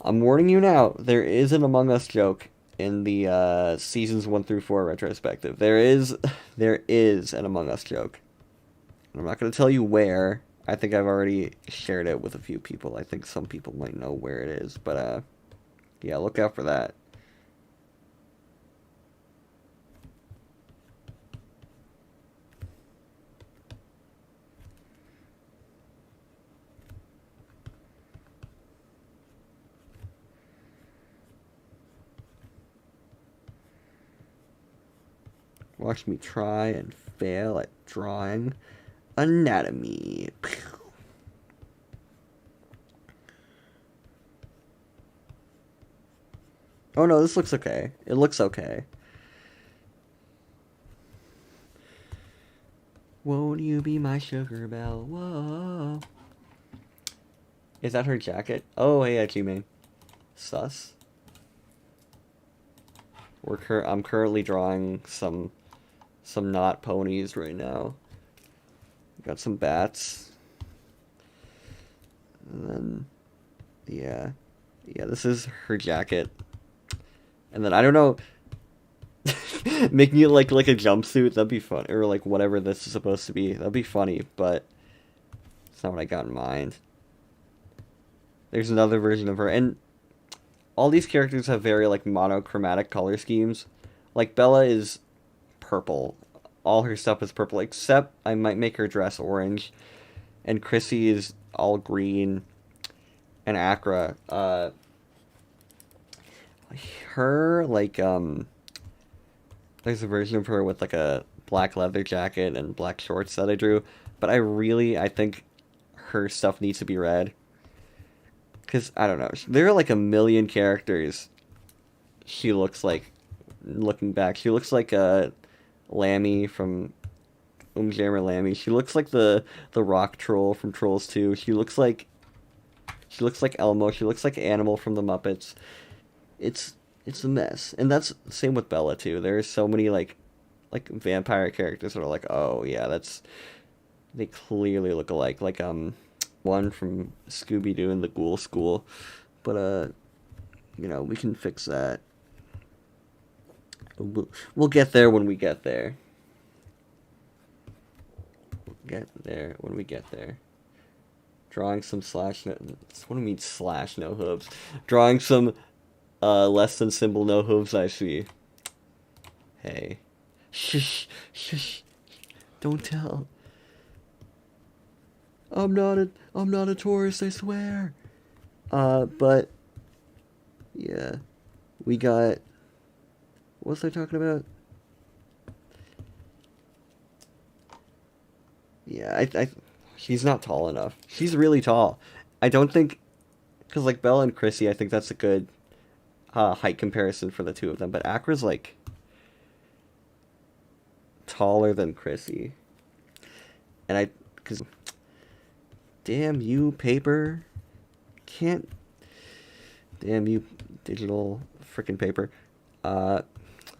I'm warning you now, there is an Among Us joke in the, seasons 1 through 4 retrospective. There is an Among Us joke. I'm not going to tell you where. I think I've already shared it with a few people. I think some people might know where it is, but, yeah, look out for that. Watch me try and fail at drawing anatomy. Oh no, this looks okay. It looks okay. Won't you be my sugar belle? Whoa. Is that her jacket? Oh, hey, G-Man. Sus. I'm currently drawing some not ponies right now. Got some bats. And then, yeah. Yeah, this is her jacket. And then, I don't know, making it like a jumpsuit, that'd be fun. Or like whatever this is supposed to be. That'd be funny, but it's not what I got in mind. There's another version of her. And all these characters have very like monochromatic color schemes. Like Bella is purple. All her stuff is purple, except I might make her dress orange. And Chrissy is all green. And Akra, her like there's a version of her with like a black leather jacket and black shorts that I drew, but I think her stuff needs to be red. Cause I don't know, there are like a million characters. She looks like, looking back, she looks like Lammy from Jammer Lammy. She looks like the rock troll from Trolls 2. She looks like Elmo. She looks like Animal from the Muppets. It's a mess, and that's the same with Bella too. There's so many like vampire characters that are like, oh yeah, that's they clearly look alike. Like one from Scooby Doo and the Ghoul School, but we can fix that. We'll get there when we get there. We'll get there when we get there. Drawing some slash no. What do you mean slash no hooves? Drawing some less than symbol no hooves. I see. Hey, shush, don't tell. I'm not a tourist. I swear. But yeah, we got. What was I talking about? Yeah, she's not tall enough. She's really tall. I don't think, because like Bella and Chrissy, I think that's a good height comparison for the two of them. But Akra's like taller than Chrissy, and because damn you, paper, can't. Damn you, digital freaking paper.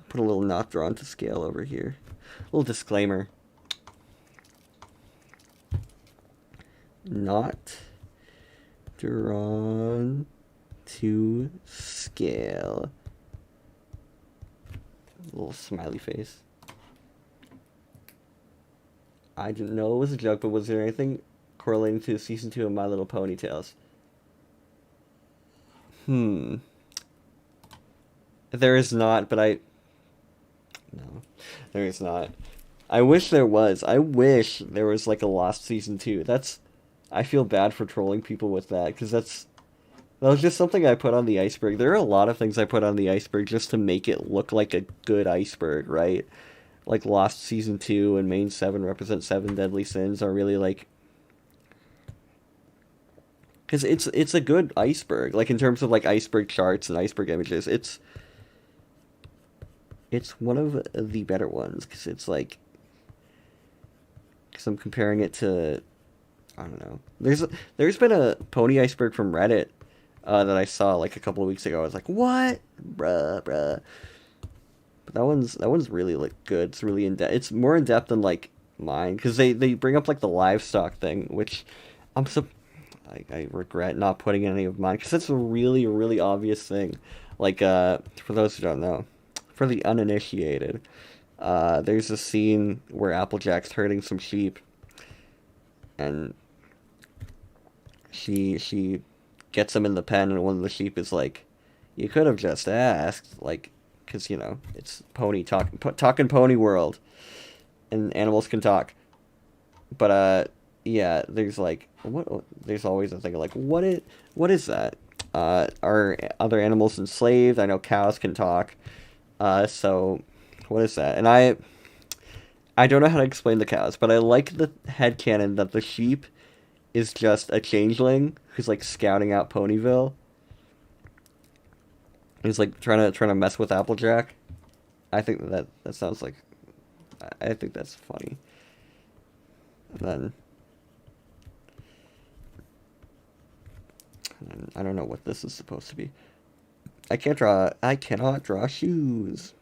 Put a little not drawn to scale over here. A little disclaimer. Not drawn to scale. A little smiley face. I didn't know it was a joke, but was there anything correlating to season 2 of My Little Ponytails? There is not, but no, there is not. I wish there was. I wish there was like a Lost season 2. I feel bad for trolling people with that, because that was just something I put on the iceberg. There are a lot of things I put on the iceberg just to make it look like a good iceberg, right? Like Lost season 2 and Main 7 represent 7 deadly sins are really like, because it's a good iceberg, like in terms of like iceberg charts and iceberg images. It's one of the better ones, because it's like, because I'm comparing it to, I don't know. There's been a pony iceberg from Reddit that I saw like a couple of weeks ago. I was like, what, bruh. But that one's really like good. It's really in depth. It's more in depth than like mine, because they bring up like the livestock thing, which I regret not putting any of mine, because that's a really really obvious thing. Like for those who don't know, for the uninitiated, there's a scene where Applejack's herding some sheep, and she gets them in the pen, and one of the sheep is like, "You could have just asked," like, because it's talking pony world, and animals can talk. But yeah, there's like there's always a thing like what is that? Are other animals enslaved? I know cows can talk. So what is that? And I don't know how to explain the cows, but I like the headcanon that the sheep is just a changeling who's like scouting out Ponyville. He's like trying to mess with Applejack. I think that sounds like, I think that's funny. And then I don't know what this is supposed to be. I cannot draw shoes.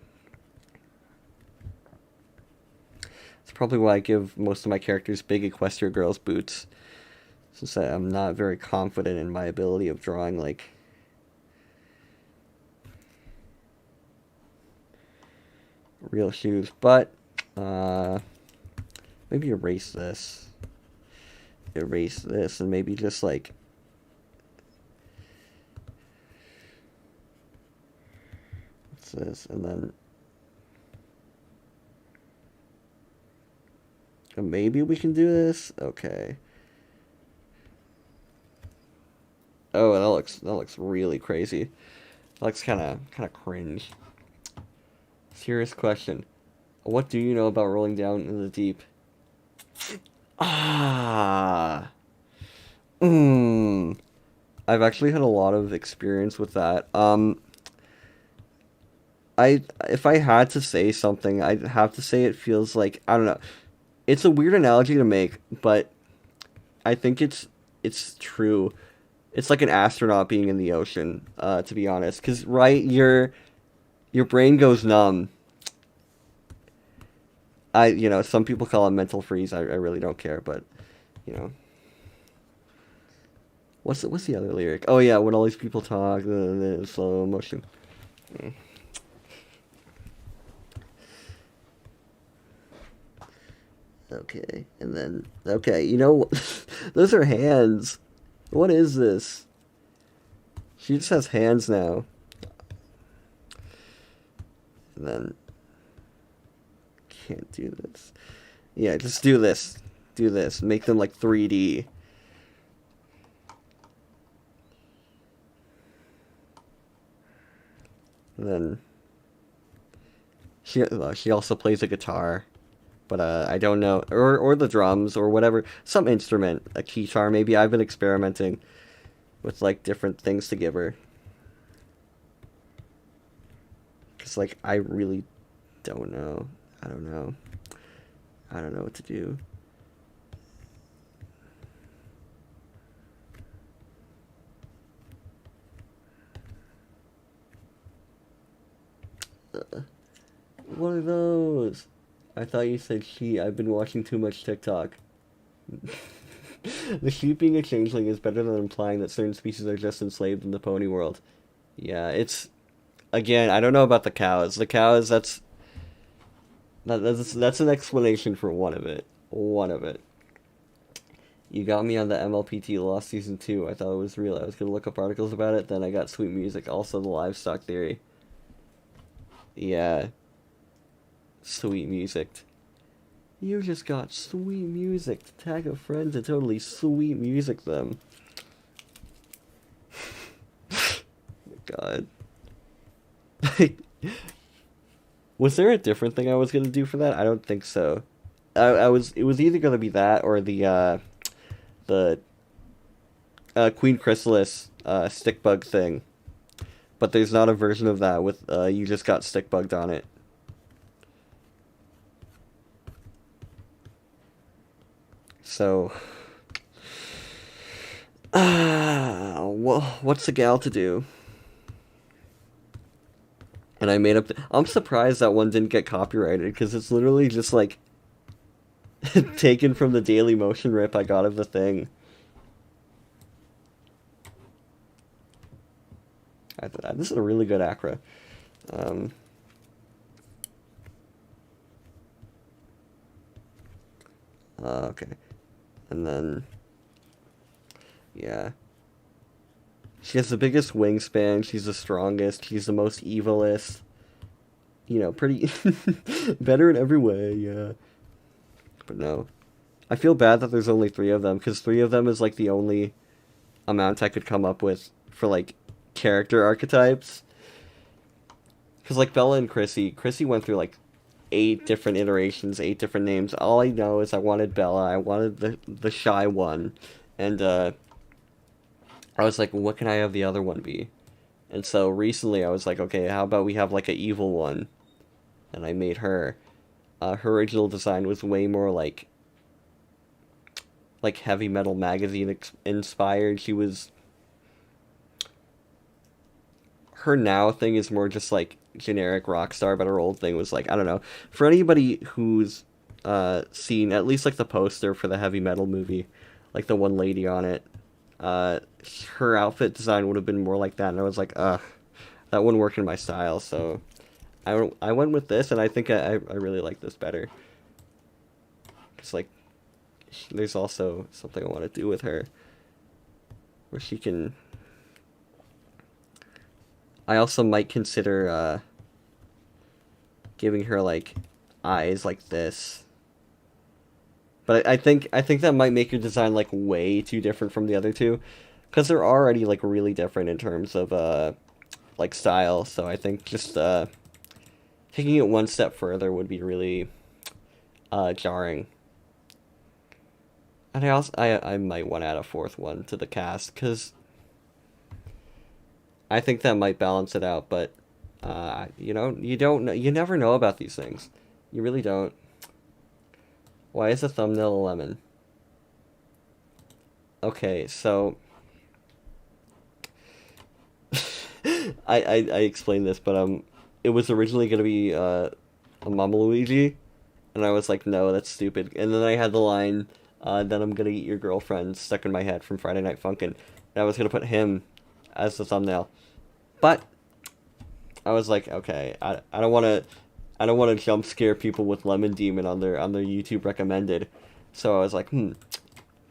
That's probably why I give most of my characters big Equestria Girls boots, since I'm not very confident in my ability of drawing like real shoes. But maybe erase this, and maybe just like what's this, and then maybe we can do this. Okay. Oh, that looks really crazy. That looks kind of cringe. Serious question. What do you know about rolling down in the deep? Ah. I've actually had a lot of experience with that. If I had to say something, I'd have to say it feels like, I don't know. It's a weird analogy to make, but I think it's true. It's like an astronaut being in the ocean, to be honest. Because, right, your brain goes numb. Some people call it mental freeze. I really don't care, but, you know. What's the other lyric? Oh, yeah, when all these people talk, the slow motion. Okay, and then, okay, those are hands. What is this? She just has hands now. And then, can't do this. Yeah, just do this. Do this. Make them like 3D. And then, she also plays a guitar. But I don't know, or the drums, or whatever, some instrument, a guitar maybe. I've been experimenting with like different things to give her, because like I really don't know. I don't know what to do. What are those? I thought you said she. I've been watching too much TikTok. The sheep being a changeling is better than implying that certain species are just enslaved in the pony world. Yeah, it's... Again, I don't know about the cows. The cows, that's an explanation for one of it. One of it. You got me on the MLPT Lost Season 2. I thought it was real. I was going to look up articles about it, then I got Sweet Music. Also the livestock theory. Yeah. Sweet music. You just got sweet music. Tag a friend to totally sweet music them. God. Was there a different thing I was gonna do for that? I don't think so. It was either gonna be that or the Queen Chrysalis stick bug thing. But there's not a version of that with you just got stick bugged on it. So, what's the gal to do? And I made up... I'm surprised that one didn't get copyrighted, because it's literally just, like, taken from the Daily Motion rip I got of the thing. This is a really good Acra. Okay. And then, yeah. She has the biggest wingspan, she's the strongest, she's the most evilest. Pretty better in every way, yeah. But no. I feel bad that there's only 3 of them, because 3 of them is, like, the only amount I could come up with for, like, character archetypes. Because, like, Bella and Chrissy went through, like, 8 different iterations, 8 different names. All I know is I wanted Bella, I wanted the shy one, and I was like, what can I have the other one be? And so recently I was like, okay, how about we have like an evil one? And I made her. Her original design was way more like heavy metal magazine inspired. She was her now thing is more just like generic rock star, but her old thing was like, I don't know. For anybody who's seen at least like the poster for the heavy metal movie, like the one lady on it, uh her outfit design would have been more like that, and I was like, that wouldn't work in my style, so I went with this, and I think I really like this better. It's like there's also something I want to do with her where she can. I also might consider giving her like eyes like this. But I think that might make your design like way too different from the other two, because they're already like really different in terms of like style. So I think just taking it one step further would be really jarring. And I might want to add a fourth one to the cast, because I think that might balance it out. But you don't know, you never know about these things. You really don't. Why is the thumbnail a lemon? Okay, so I explained this, but it was originally gonna be a Mama Luigi, and I was like, no, that's stupid. And then I had the line, "Then I'm gonna eat your girlfriend," stuck in my head from Friday Night Funkin', and I was gonna put him as the thumbnail, but I was like, okay, I don't want to jump scare people with Lemon Demon on their YouTube recommended, so I was like, and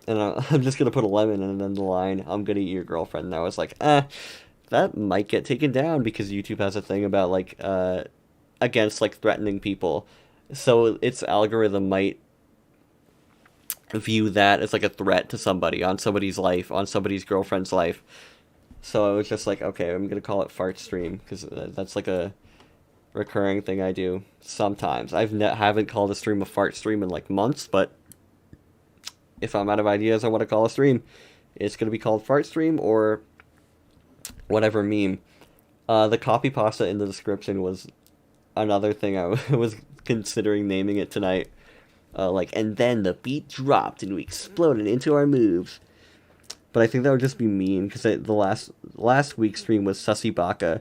I'm just gonna put a lemon and then the line, "I'm gonna eat your girlfriend," and I was like, that might get taken down because YouTube has a thing about like against like threatening people, so its algorithm might view that as like a threat to somebody, on somebody's life, on somebody's girlfriend's life. So I was just like, okay, I'm gonna call it Fart Stream, because that's like a recurring thing I do sometimes. Haven't called a stream a fart stream in like months, but if I'm out of ideas I want to call a stream, it's gonna be called Fart Stream or whatever meme. The copy pasta in the description was another thing I was considering naming it tonight. And then the beat dropped and we exploded into our moves. But I think that would just be mean, because the last week's stream was Sussy Baka,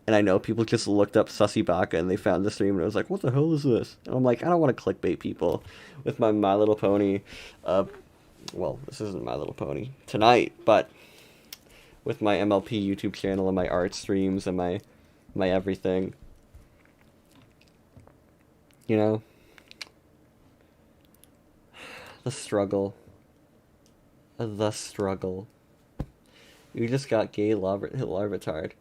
and I know people just looked up Sussy Baka and they found the stream and I was like, what the hell is this? And I'm like, I don't want to clickbait people with my Little Pony. Well, this isn't My Little Pony tonight, but with my MLP YouTube channel and my art streams and my everything. You know? The struggle. The struggle. You just got gay larvatard.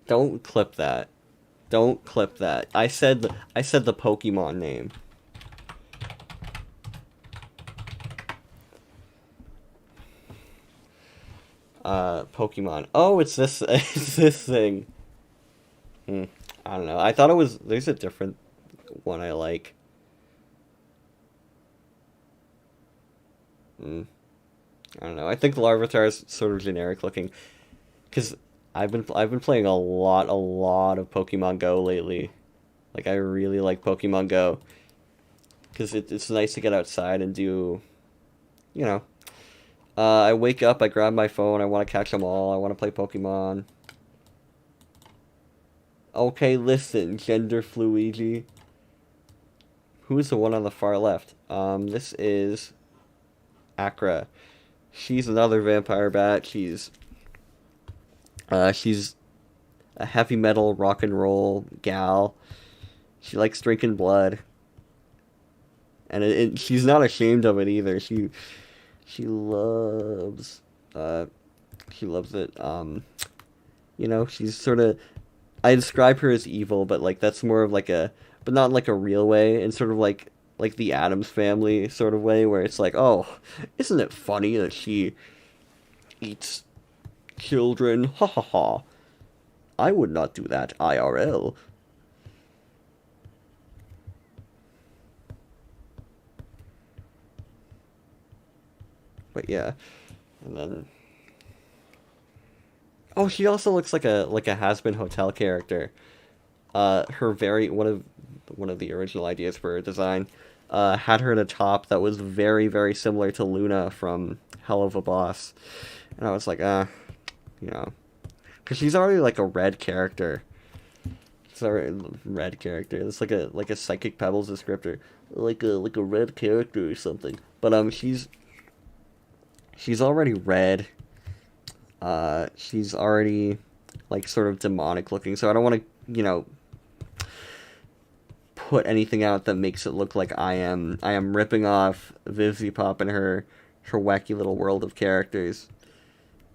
Don't clip that. Don't clip that. I said the Pokemon name. Pokemon. Oh, it's this it's this thing. I don't know. I thought it was there's a different one I like. I don't know. I think Larvitar is sort of generic looking, because I've been playing a lot of Pokemon Go lately. Like, I really like Pokemon Go, because it's nice to get outside and do, you know. I wake up, I grab my phone, I want to catch them all, I want to play Pokemon. Okay, listen, gender fluigi. Who's the one on the far left? This is Akra. She's another vampire bat. She's a heavy metal rock and roll gal. She likes drinking blood, and she's not ashamed of it either. She loves she loves it. She's sort of, I describe her as evil, but like that's more of like but not like a real way, and sort of like the Addams Family sort of way, where it's like, oh, isn't it funny that she eats children? Ha ha ha. I would not do that IRL. But yeah, and then Oh, she also looks like a has-been hotel character. Her very one of the original ideas for her design had her in a top that was very very similar to Luna from Hell of a Boss, and I was like, you know, because she's already like a red character. It's a red character. It's like a Psychic Pebbles descriptor, like a red character or something. But she's already red. She's already like sort of demonic looking, so I don't want to, put anything out that makes it look like I am ripping off Vivzy Pop and her wacky little world of characters.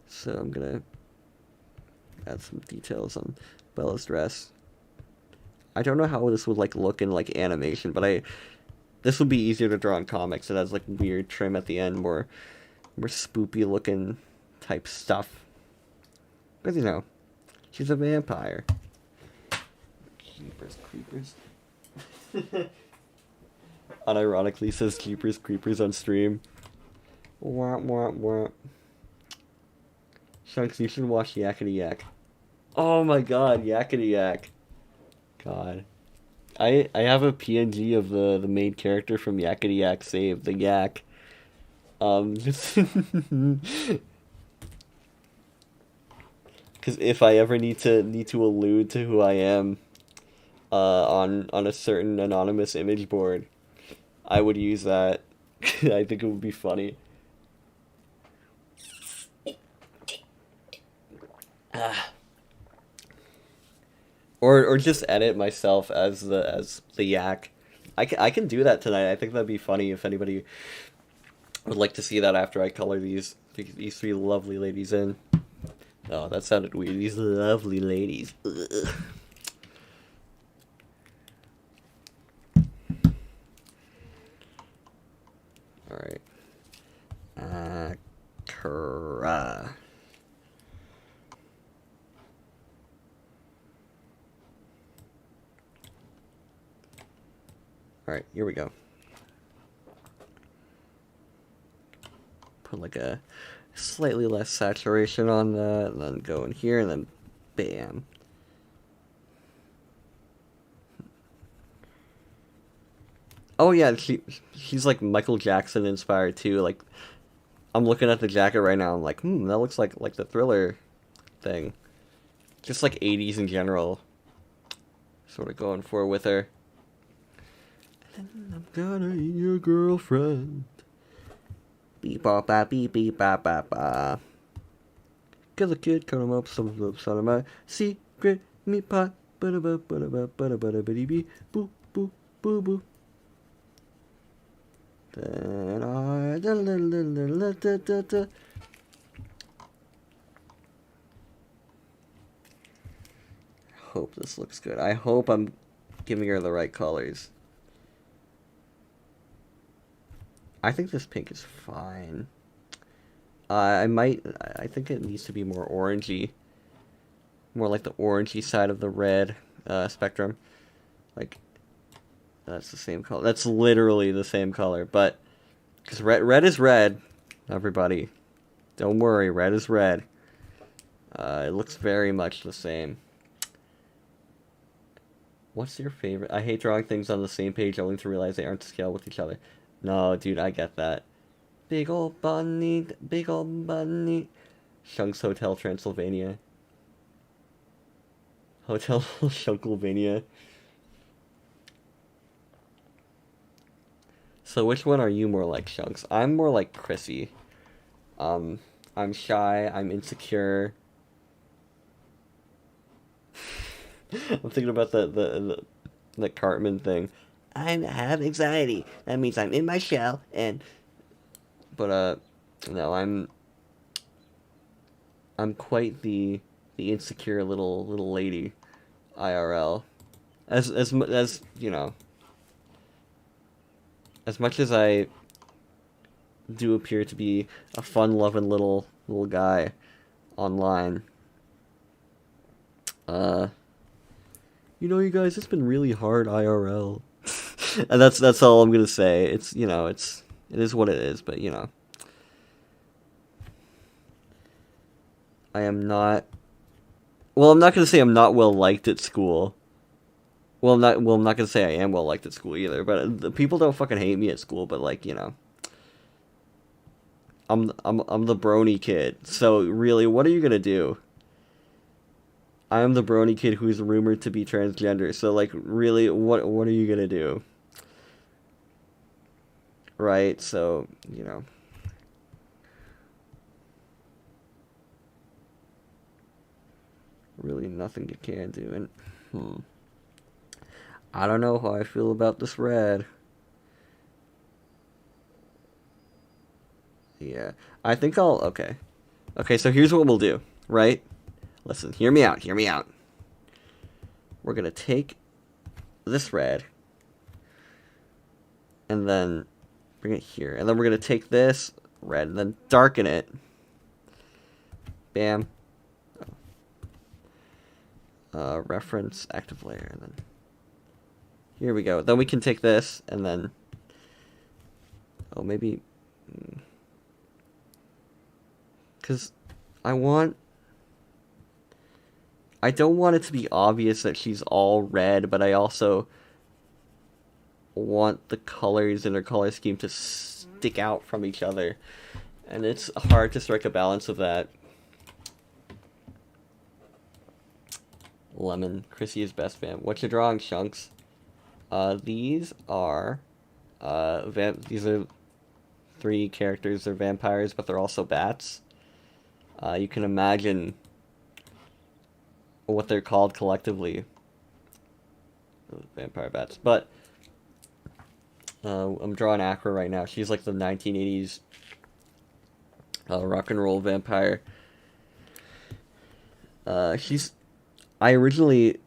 So I'm gonna add some details on Bella's dress. I don't know how this would like look in like animation, but this would be easier to draw in comics. It has like weird trim at the end, more spoopy looking type stuff. But she's a vampire. Jeepers creepers. Unironically says Jeepers Creepers on stream. Wah wah wah. Shanks, you should watch Yakety Yak. Oh my god, Yakety Yak. God. I have a PNG of the main character from Yakety Yak saved, the Yak. Because if I ever need to allude to who I am, on a certain anonymous image board, I would use that. I think it would be funny. Or just edit myself as the yak. I can do that tonight. I think that'd be funny if anybody would like to see that after I color these three lovely ladies in. Oh, that sounded weird. These lovely ladies. Ugh. Alright. Kara. Alright, here we go. Put like a slightly less saturation on that, and then go in here, and then bam. Oh yeah, she's like Michael Jackson inspired too. Like, I'm looking at the jacket right now, I'm like, that looks like the Thriller thing. Just like 80s in general. Sort of going for with her. And I'm gonna eat your girlfriend. Beep bop bop beep beep bop bop bop. Cause a kid come up some of my secret meat pie. Bada ba bada ba bada bada biddy bee boo boo boo boo. Then I hope this looks good. I hope I'm giving her the right colors. I think this pink is fine. I think it needs to be more orangey. More like the orangey side of the red spectrum. Like, that's the same color. That's literally the same color. But, because red is red, everybody. Don't worry, red is red. It looks very much the same. What's your favorite? I hate drawing things on the same page only to realize they aren't to scale with each other. No, dude, I get that. Big old bunny, big old bunny. Shunk's Hotel Transylvania. Hotel Shunklevania. So which one are you more like, Shunks? I'm more like Chrissy. I'm shy, I'm insecure. I'm thinking about the Cartman thing. I have anxiety. That means I'm in my shell, but no, I'm quite the insecure little lady, IRL. As you know, as much as I do appear to be a fun-loving little guy online, you guys, it's been really hard IRL. And that's all I'm gonna say. It's it is what it is, but I am not Well, I'm not gonna say I'm not well liked at school. I'm not gonna say I am well liked at school either. But the people don't fucking hate me at school. But like, you know, I'm the brony kid. So really, what are you gonna do? I am the brony kid who's rumored to be transgender. So like, really, what are you gonna do? Right? So you know, really nothing you can do. And I don't know how I feel about this red. Yeah, I think I'll. Okay, okay. So here's what we'll do. Right? Listen, hear me out. Hear me out. We're gonna take this red, and then bring it here, and then we're gonna take this red, and then darken it. Bam. Reference active layer, and then here we go. Then we can take this, and then maybe because I don't want it to be obvious that she's all red, but I also want the colors in her color scheme to stick out from each other. And it's hard to strike a balance of that. Lemon. Chrissy is best fan. What you drawing, Shunks? These are these are 3 characters. They're vampires, but they're also bats. You can imagine what they're called collectively. Vampire bats. But I'm drawing Aqua right now. She's like the 1980s rock and roll vampire. I originally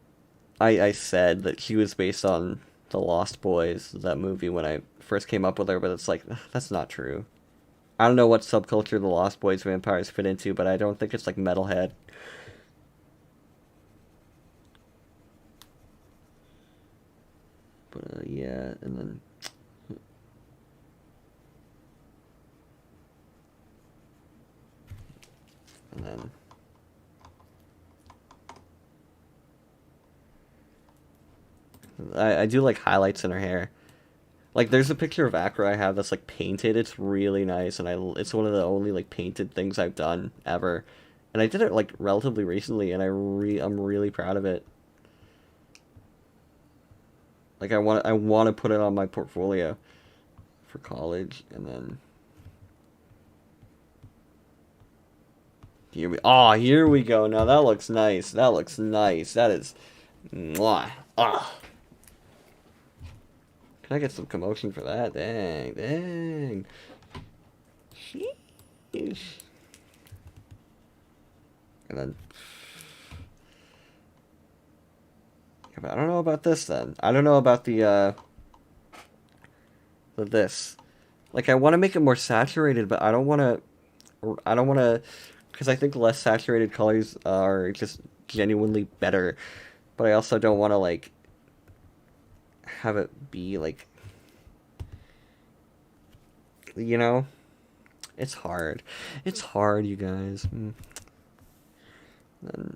said that she was based on The Lost Boys, that movie, when I first came up with her, but it's like, that's not true. I don't know what subculture The Lost Boys vampires fit into, but I don't think it's like metalhead. But yeah, and then I do like highlights in her hair. Like, there's a picture of Acra I have that's like painted. It's really nice, and it's one of the only like painted things I've done ever. And I did it like relatively recently, and I'm really proud of it. Like, I want to put it on my portfolio for college, and then here we go. Now that looks nice. That looks nice. That is, mwah. Ah. Can I get some commotion for that? Dang. Sheesh. And then, yeah, but I don't know about this then. I don't know about the this. Like, I want to make it more saturated, but I don't want to, because I think less saturated colors are just genuinely better. But I also don't want to, like, have it be, like, you know? It's hard. It's hard, you guys. Then,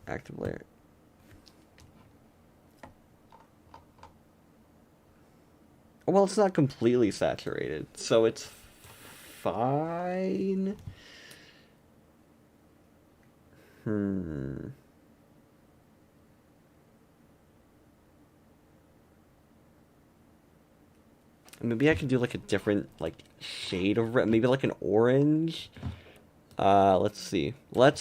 active layer. Well, it's not completely saturated, so it's fine. Maybe I can do like a different like shade of red, maybe like an orange. Let's see. Got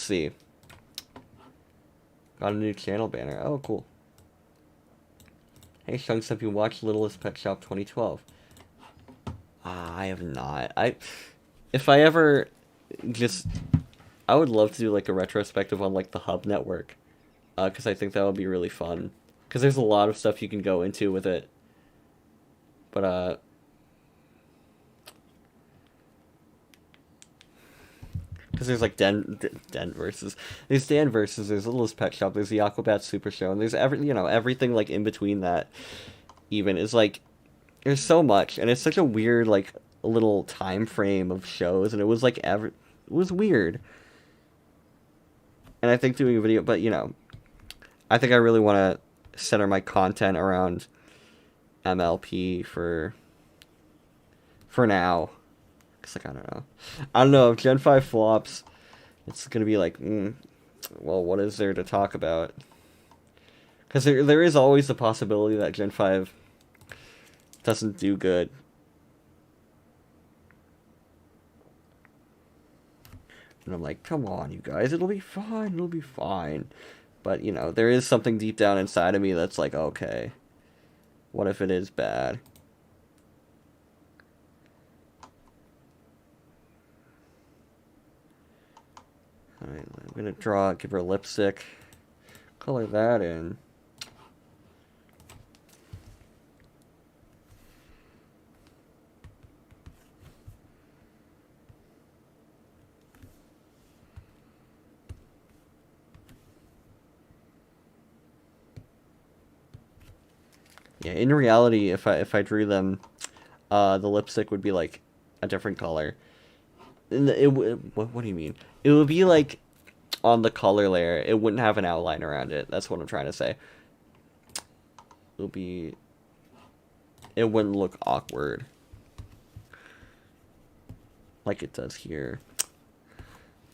a new channel banner. Oh, cool. Hey, Shunks, have you watched Littlest Pet Shop 2012? I have not. If I ever I would love to do like a retrospective on like the Hub Network, because I think that would be really fun. Because there's a lot of stuff you can go into with it. But because there's like Dan versus, there's Littlest Pet Shop, there's the Aquabat Super Show, and there's everything like in between that. Even is like, there's so much, and it's such a weird like little time frame of shows, and it was like it was weird. And I think doing a video, but I think I really want to center my content around MLP for now. Cause like I don't know if Gen 5 flops, it's gonna be like, well, what is there to talk about? Because there is always the possibility that Gen 5 doesn't do good. And I'm like, come on, you guys, it'll be fine, it'll be fine. But, there is something deep down inside of me that's like, okay, what if it is bad? Alright, I'm gonna give her lipstick. Color that in. Yeah, in reality, if I drew them, the lipstick would be like a different color. And what do you mean? It would be like on the color layer. It wouldn't have an outline around it. That's what I'm trying to say. It wouldn't look awkward like it does here.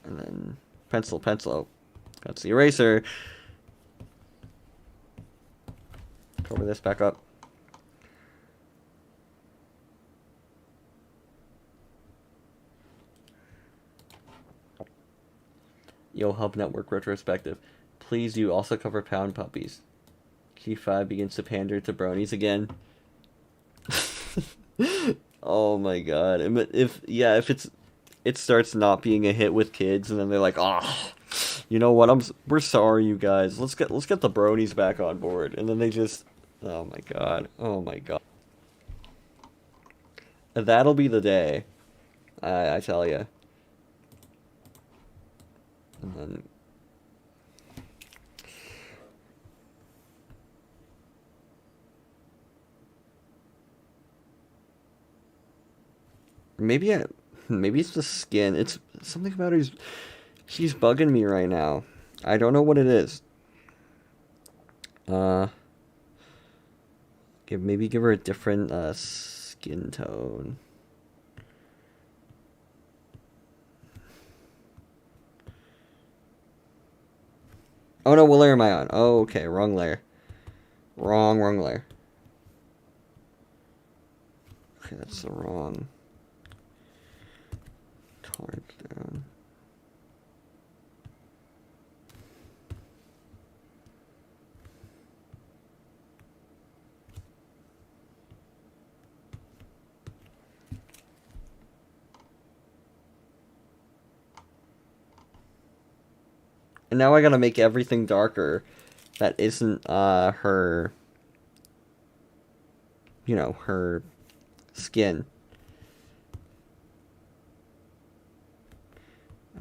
And then pencil. Oh, that's the eraser. Cover this back up. Yo, Hub Network retrospective. Please do also cover Pound Puppies. G5 begins to pander to bronies again. Oh my god. If it starts not being a hit with kids, and then they're like, oh, you know what? We're sorry, you guys. Let's get the bronies back on board, and then they just, oh my god. That'll be the day. I tell you. And then maybe it's the skin. It's something about her. She's bugging me right now. I don't know what it is. Maybe give her a different skin tone. Oh no, what layer am I on? Oh, okay, wrong layer. Wrong layer. Okay, that's the wrong. Tolerance down. And now I gotta make everything darker that isn't her, her skin.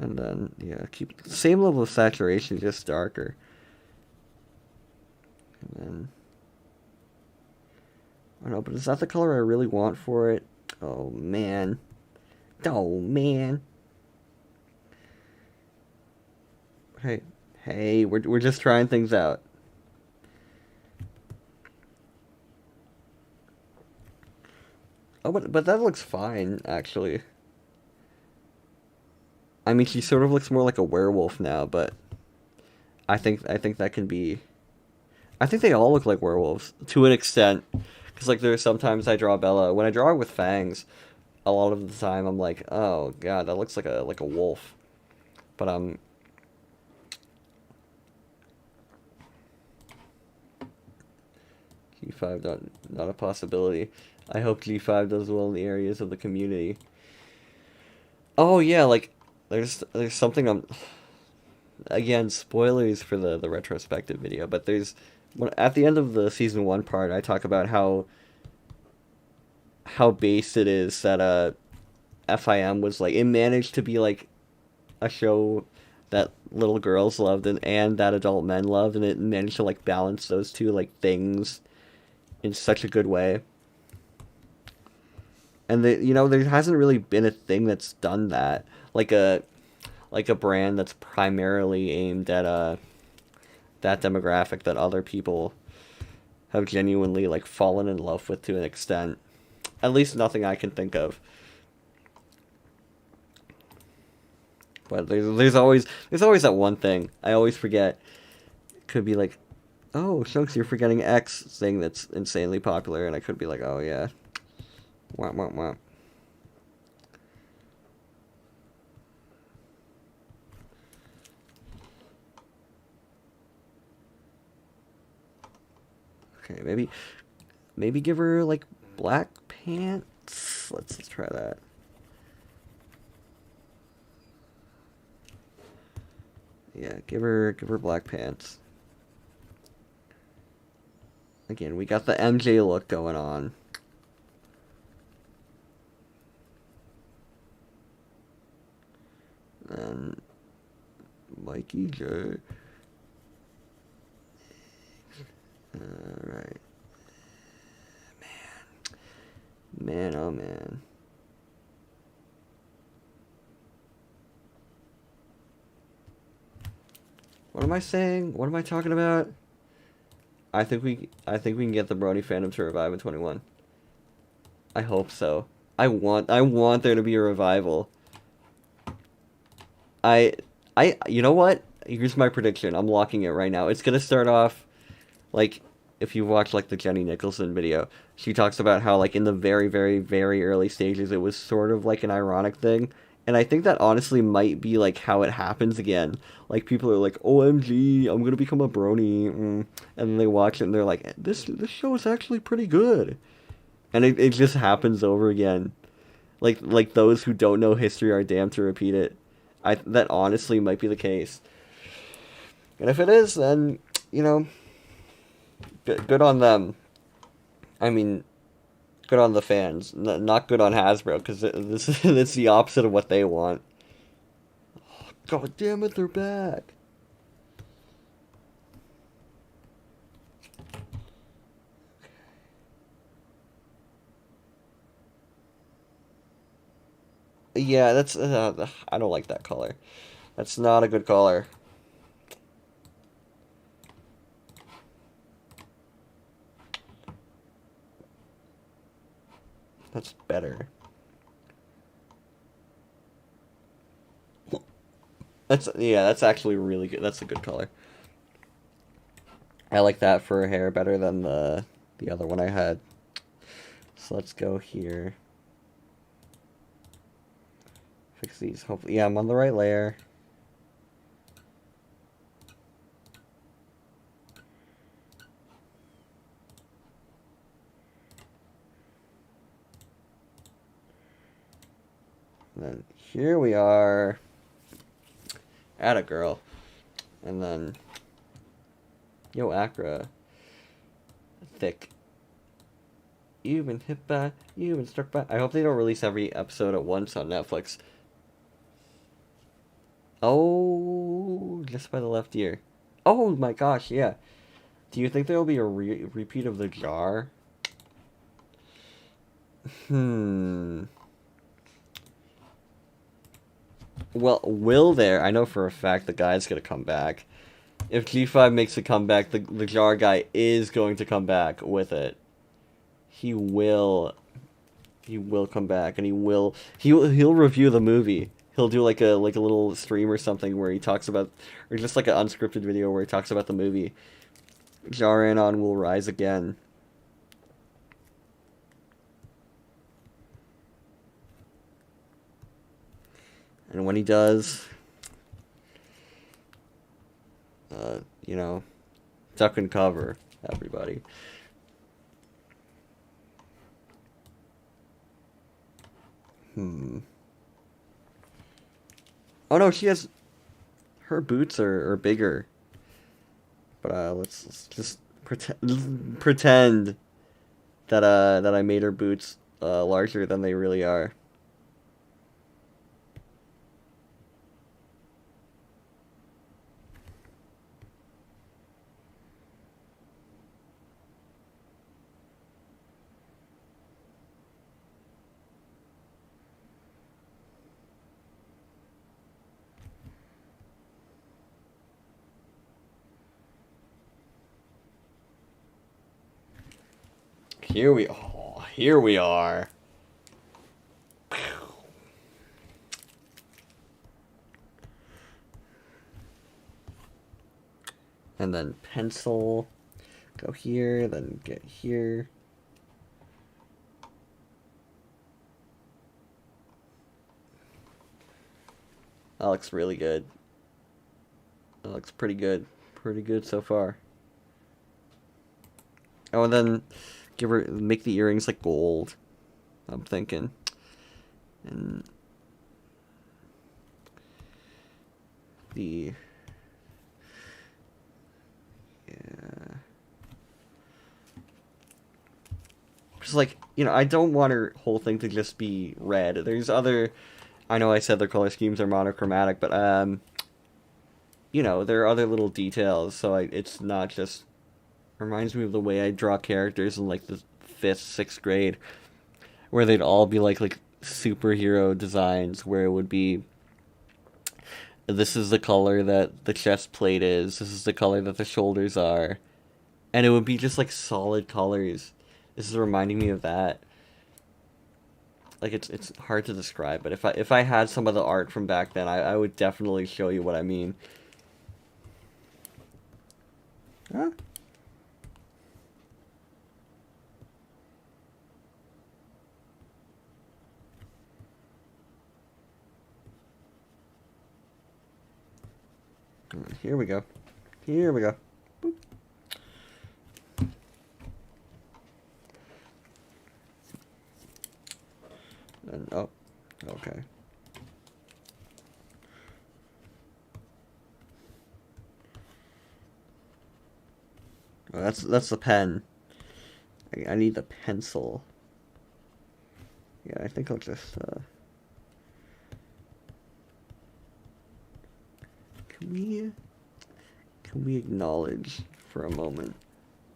And then, yeah, keep the same level of saturation, just darker. And then, I don't know, but is that the color I really want for it? Oh, man. Hey, we're just trying things out. Oh, but that looks fine, actually. I mean, she sort of looks more like a werewolf now, but I think that can be. I think they all look like werewolves to an extent, because like there's sometimes I draw Bella. When I draw her with fangs, a lot of the time I'm like, oh god, that looks like a wolf. But G5 not a possibility. I hope G5 does well in the areas of the community. Oh yeah, like there's something again, spoilers for the retrospective video, but at the end of the season 1 part, I talk about how based it is that FIM was like, it managed to be like a show that little girls loved and that adult men loved, and it managed to like balance those two like things in such a good way. And there hasn't really been a thing that's done that, like like a brand that's primarily aimed at that demographic that other people have genuinely like fallen in love with to an extent. At least nothing I can think of. But there's always that one thing I always forget. It could be like, oh, Shunks, you're forgetting X thing that's insanely popular, and I could be like, oh yeah, wah wah wah. Okay, maybe give her like black pants. Let's try that. Yeah, give her black pants. Again, we got the MJ look going on. And Mikey J. Alright. Man, oh man. What am I saying? What am I talking about? I think we can get the Brony fandom to revive in 21. I hope so. I want there to be a revival. I you know what? Here's my prediction. I'm locking it right now. It's gonna start off like if you watch like the Jenny Nicholson video, she talks about how like in the very, very, very early stages it was sort of like an ironic thing. And I think that honestly might be like how it happens again. Like people are like, "OMG, I'm gonna become a brony," and then they watch it and they're like, "This show is actually pretty good," and it just happens over again. Like those who don't know history are damned to repeat it. That honestly might be the case. And if it is, then good on them. I mean, good on the fans. Not good on Hasbro because this it's the opposite of what they want. Oh, God damn it, they're back. Yeah, that's I don't like that color. That's not a good color. That's better. That's actually really good. That's a good color. I like that for her hair better than the other one I had. So let's go here. Fix these. Hopefully, yeah, I'm on the right layer. And then here we are. Atta girl. And then yo Acra. Thick. You've been hit by, you've been struck by. I hope they don't release every episode at once on Netflix. Oh, just by the left ear. Oh my gosh, yeah. Do you think there will be a repeat of the jar? Well, will there? I know for a fact the guy's gonna come back. If G5 makes a comeback, the jar guy is going to come back with it. He will. He will come back, and he'll review the movie. He'll do like a little stream or something where he talks about, or just like an unscripted video where he talks about the movie. Jaranon will rise again. And when he does, duck and cover, everybody. Oh no, she has, her boots are bigger. But let's just pretend that I made her boots larger than they really are. here we are. And then pencil, go here, then get here. That looks really good. That looks pretty good. Pretty good so far. Oh, and then make the earrings like gold. I'm thinking. And the because, like, you know, I don't want her whole thing to just be red. There's other, I know I said their color schemes are monochromatic, but you know, there are other little details, so it's not just, reminds me of the way I draw characters in like the 5th, 6th grade, where they'd all be like superhero designs, where it would be, this is the color that the chest plate is, this is the color that the shoulders are, and it would be just like solid colors. This is reminding me of that. Like, it's hard to describe, but if I had some of the art from back then, I would definitely show you what I mean. Huh? Here we go. Here we go. Boop. And, oh, okay. Oh, that's the pen. I need the pencil. Yeah, I think I'll just, Can we acknowledge for a moment?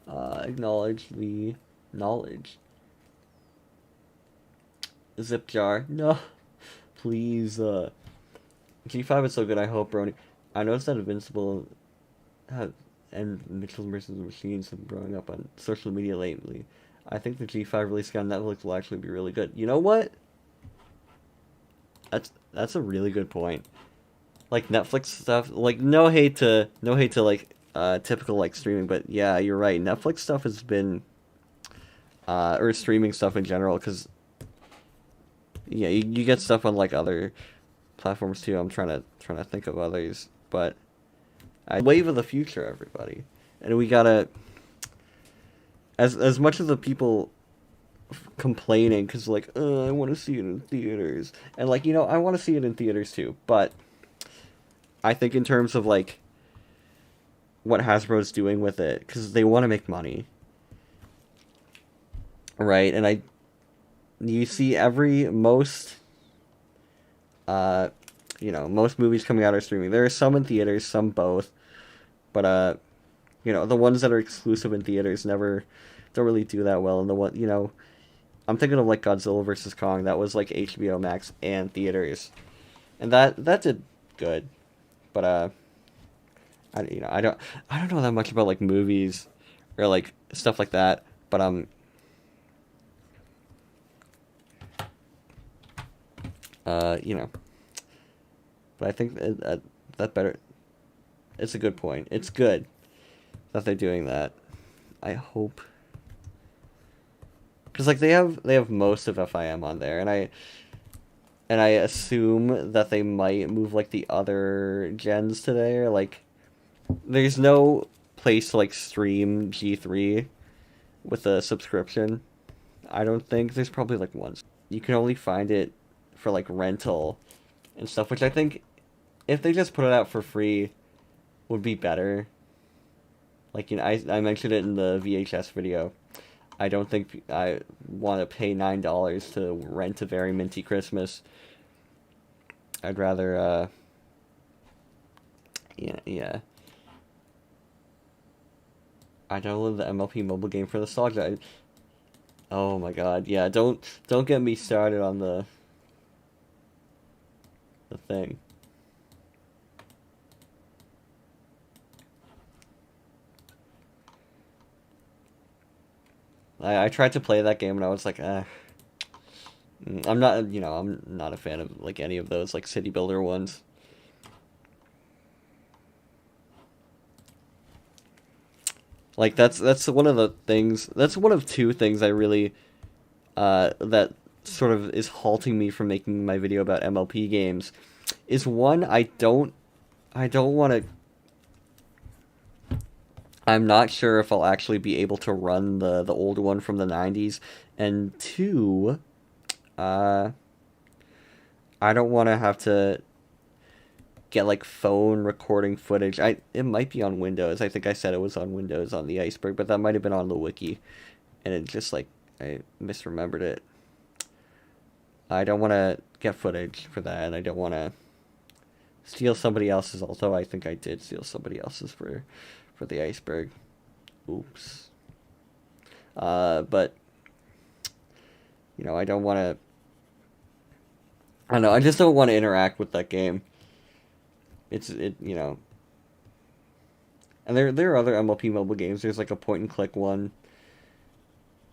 Acknowledge the knowledge. Zip jar. No. Please, G5 is so good, I hope, Brony. I noticed that Invincible and Mitchell vs. the Machines have been growing up on social media lately. I think the G5 release on Netflix will actually be really good. You know what? That's a really good point. Like Netflix stuff, like no hate to like typical like streaming, but yeah, you're right. Netflix stuff has been or streaming stuff in general, because yeah, you get stuff on like other platforms too. I'm trying to think of others, but wave of the future, everybody, and we gotta, as much of the people complaining because like, I want to see it in theaters, and like, you know, I want to see it in theaters too, but I think in terms of like what Hasbro's doing with it, because they want to make money, right? And you see most most movies coming out are streaming. There are some in theaters, some both, but you know, the ones that are exclusive in theaters never don't really do that well. And the one, you know, I'm thinking of like Godzilla vs. Kong, that was like HBO Max and theaters, and that did good, but I don't know that much about like movies or like stuff like that, but you know, but I think that better. It's a good point. It's good that they're doing that. I hope, because like they have most of FIM on there, and I assume that they might move like the other gens to there. Like, there's no place to like stream G3 with a subscription. I don't think there's probably like one. You can only find it for like rental and stuff, which I think if they just put it out for free would be better. Like, you know, I mentioned it in the VHS video. I don't think I want to pay $9 to rent a Very Minty Christmas. I'd rather yeah. I downloaded the MLP mobile game for nostalgia. Oh my god, yeah, don't get me started on the thing. I tried to play that game and I was like, I'm not, I'm not a fan of like any of those like city builder ones. Like that's one of the things. That's one of two things I really that sort of is halting me from making my video about MLP games. Is one, I don't want to. I'm not sure if I'll actually be able to run the old one from the 90s, and two, uh, I don't want to have to get like phone recording footage. It might be on Windows. I think I said it was on Windows on the Iceberg, but that might have been on the wiki, and it just like I misremembered it. I don't want to get footage for that, and I don't want to steal somebody else's. Although I think I did steal somebody else's for the Iceberg. Oops. But I don't want to. I don't know. I just don't want to interact with that game. And there are other MLP mobile games. There's like a point and click one.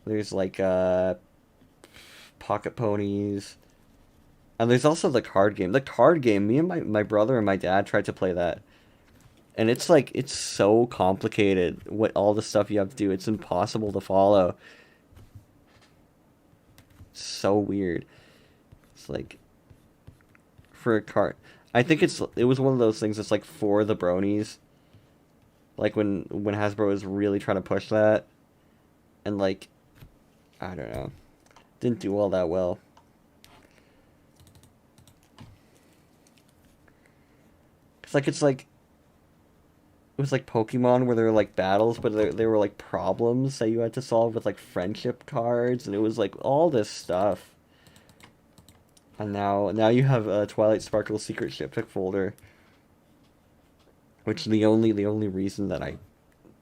There's like Pocket Ponies. And there's also the card game. The card game, me and my brother and my dad tried to play that. And it's like, it's so complicated, what all the stuff you have to do. It's impossible to follow. It's so weird. It's like, for a card. I think it was one of those things that's like for the bronies. Like when Hasbro was really trying to push that. And like, I don't know. Didn't do all that well. It was like Pokemon where there were like battles, but there were like problems that you had to solve with like friendship cards, and it was like all this stuff. And now you have a Twilight Sparkle Secret Shippick folder, which the only reason that I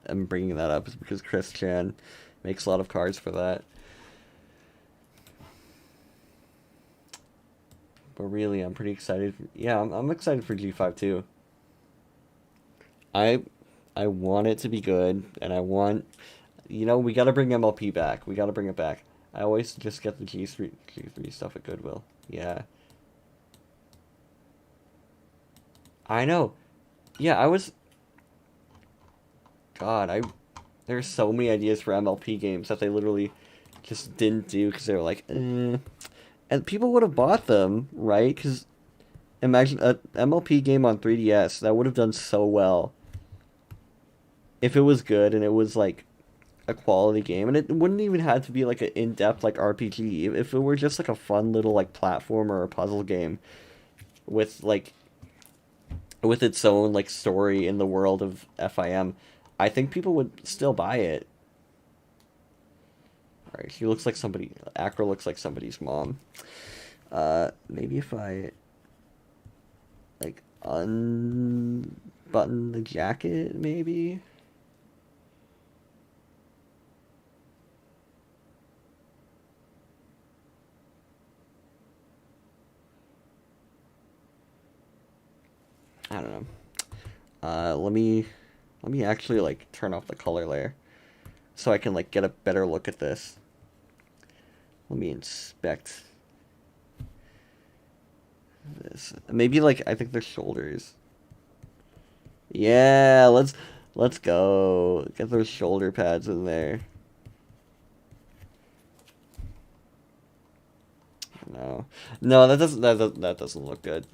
am bringing that up is because Chris Chan makes a lot of cards for that. But really, I'm pretty excited. Yeah, I'm excited for G5 too. I I want it to be good, and I want, we gotta bring MLP back. We gotta bring it back. I always just get the G3 stuff at Goodwill. Yeah. I know. Yeah, God, there's so many ideas for MLP games that they literally just didn't do because they were like, and people would have bought them, right? Because imagine a MLP game on 3DS that would have done so well if it was good and it was like a quality game, and it wouldn't even have to be like an in-depth like RPG. If it were just like a fun little like platformer or puzzle game with like with its own like story in the world of FIM, I think people would still buy it. All right, she looks like somebody. Acro looks like somebody's mom. Maybe if I like unbutton the jacket, maybe. I don't know. Let me actually like turn off the color layer so I can like get a better look at this. Let me inspect this. Maybe like I think their shoulders. Yeah, let's go. Get those shoulder pads in there. No. No, that doesn't look good.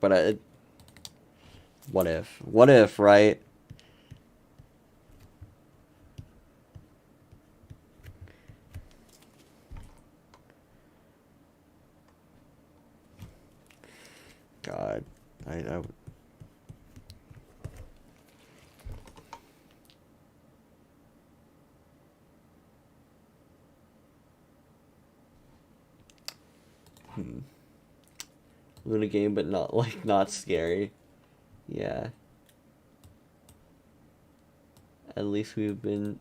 But what if? What if, right? God, I Luna game, but not scary. Yeah. At least we've been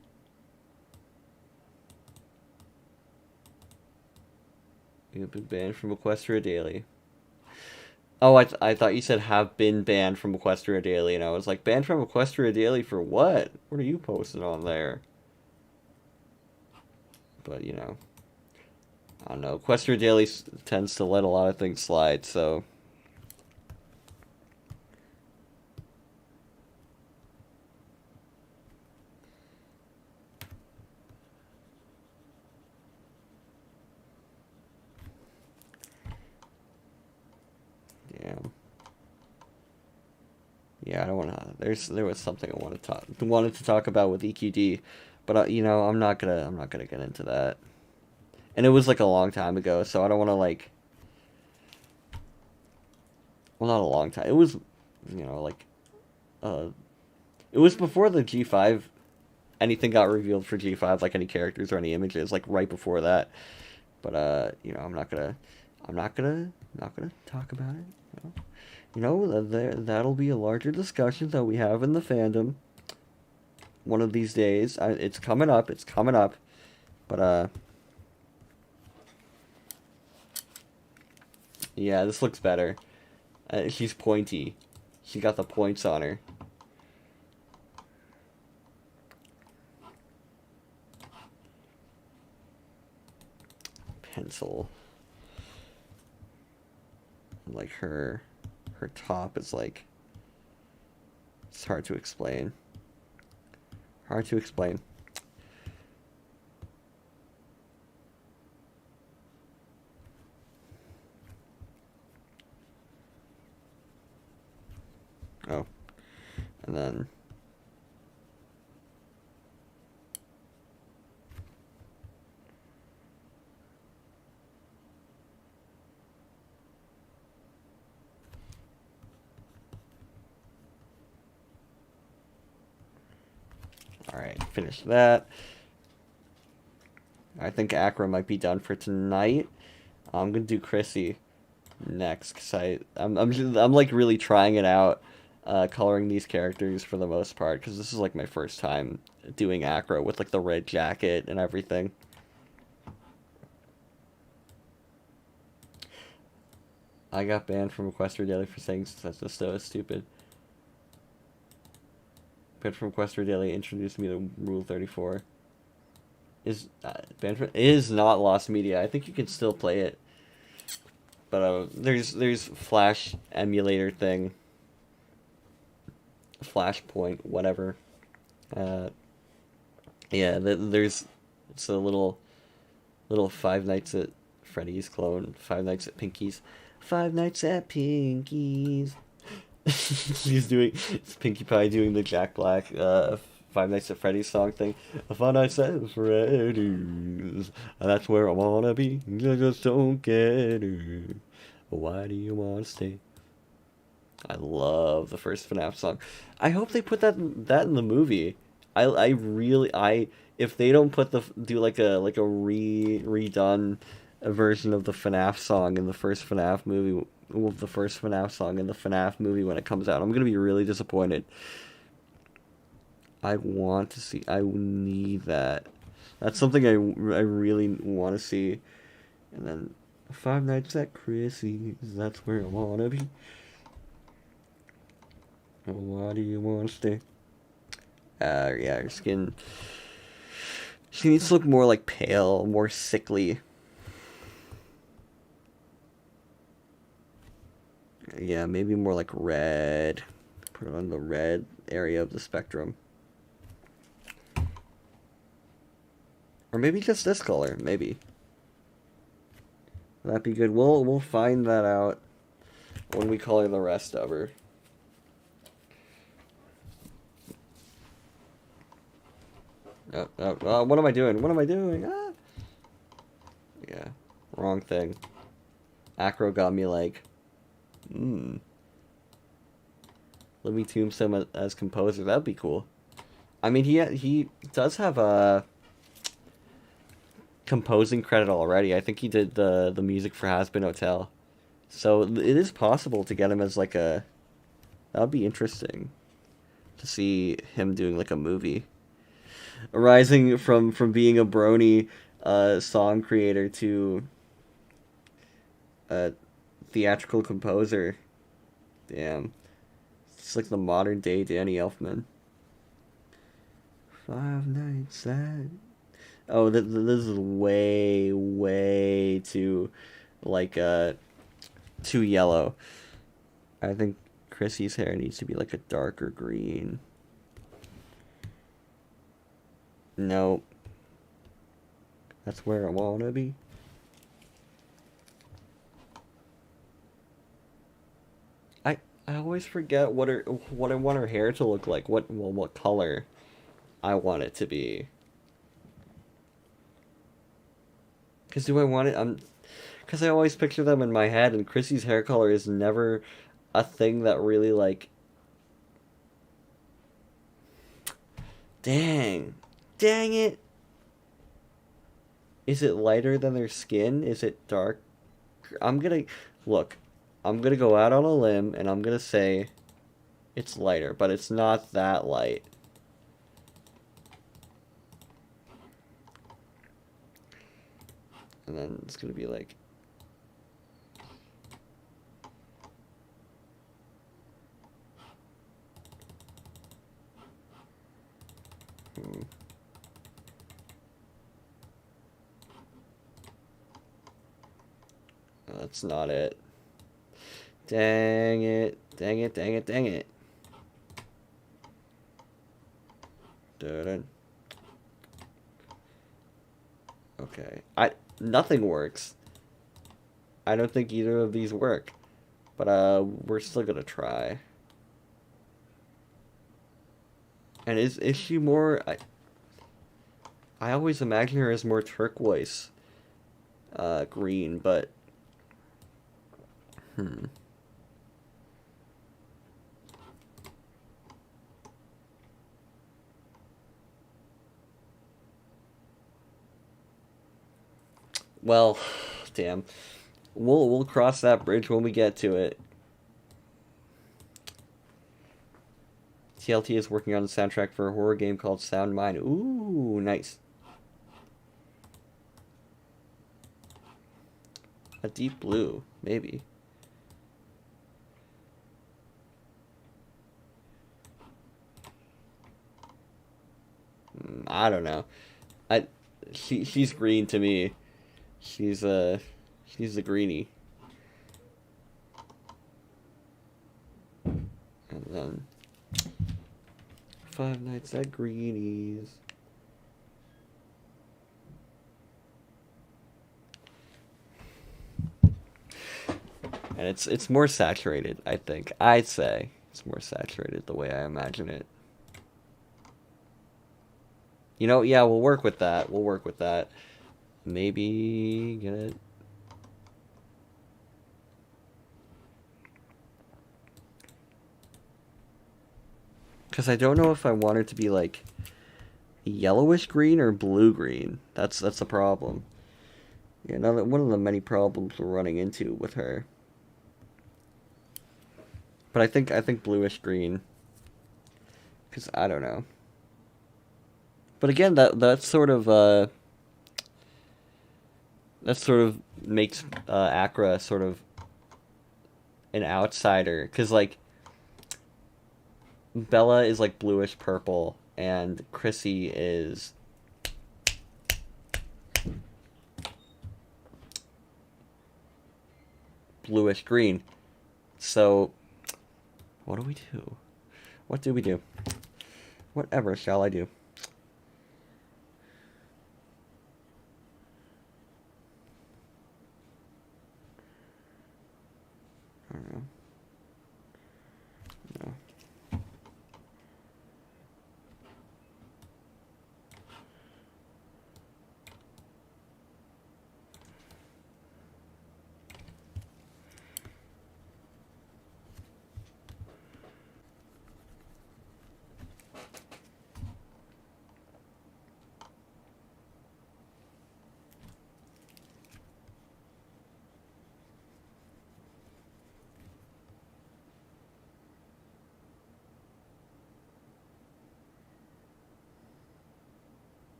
banned from Equestria Daily. Oh, I thought you said have been banned from Equestria Daily, and I was like, banned from Equestria Daily for what? What are you posting on there? But, you know, I don't know. Quester Daily tends to let a lot of things slide, so. Yeah. Yeah, I don't want to. There was something I wanted to talk about with EQD, but you know, I'm not gonna get into that. And it was like a long time ago, so I don't want to like. Well, not a long time. It was, you know, like, uh, it was before the G5. Anything got revealed for G5, like any characters or any images, like right before that. But you know, I'm not gonna talk about it. You know, that'll be a larger discussion that we have in the fandom one of these days. It's coming up. It's coming up. But yeah, this looks better. She's pointy. She got the points on her. Pencil. Like her top is like, it's hard to explain. Hard to explain. Oh, and then all right, finish that. I think Acro might be done for tonight. I'm gonna do Chrissy next because I'm like really trying it out, coloring these characters for the most part because this is like my first time doing Acro with like the red jacket and everything. I got banned from Equestria Daily for saying such so stupid. Banned from Equestria Daily introduced me to Rule 34. Is banned from, is not lost media. I think you can still play it. But there's Flash emulator thing. Flashpoint, whatever. Uh, yeah, there's it's a little Five Nights at Freddy's clone. Five Nights at Pinky's. Five Nights at Pinky's. It's Pinkie Pie doing the Jack Black Five Nights at Freddy's song thing. Five Nights at Freddy's. That's where I wanna be. I just don't get it. Why do you wanna stay? I love the first FNAF song. I hope they put that in the movie. I really if they don't put do like a redone version of the FNAF song in the first FNAF movie, well, the first FNAF song in the FNAF movie when it comes out, I'm gonna be really disappointed. I want to see. I need that. That's something I really want to see. And then Five Nights at Chrissy's. That's where I wanna be. Why do you want to stay? Yeah, her skin. She needs to look more like pale, more sickly. Yeah, maybe more like red. Put it on the red area of the spectrum. Or maybe just this color, maybe. That'd be good. We'll find that out when we color the rest of her. What am I doing? What am I doing? Ah! Yeah, wrong thing. Acro got me like, Let me tombstone as composer. That'd be cool. I mean, he does have a composing credit already. I think he did the music for Has Been Hotel, so it is possible to get him as like a. That would be interesting to see him doing like a movie. Arising from being a brony song creator to a theatrical composer. Damn. It's like the modern day Danny Elfman. Five Nights at... Oh, this is way, way too, like, too yellow. I think Chrissy's hair needs to be like a darker green. Nope. That's where I wanna be. I I always forget what I want her hair to look like. What color I want it to be. Cause do I want it? Cause I always picture them in my head, and Chrissy's hair color is never a thing that really like. Dang, dang it! Is it lighter than their skin? Is it dark? I'm gonna look. I'm gonna go out on a limb, and I'm gonna say it's lighter, but it's not that light. And then it's gonna be like. Hmm. That's not it. Dang it. Dang it, dang it, dang it. Dun. Okay. Nothing works. I don't think either of these work. But we're still gonna try. And is she more I always imagine her as more turquoise green, but hmm. Well, damn. We'll cross that bridge when we get to it. TLT is working on the soundtrack for a horror game called Sound Mind. Ooh, nice. A deep blue, maybe. I don't know. I she's green to me. She's she's a greenie. And then Five Nights at Greenies. And it's more saturated, I think. I'd say it's more saturated the way I imagine it. You know, yeah, we'll work with that. We'll work with that. Maybe get it. Because I don't know if I want her to be like yellowish green or blue green. That's a problem. Yeah, another one of the many problems we're running into with her. But I think bluish green. Because I don't know. But again, that sort of makes Acra sort of an outsider. Because like Bella is like bluish purple, and Chrissy is bluish green. So, what do we do? What do we do? Whatever shall I do? I don't know. No.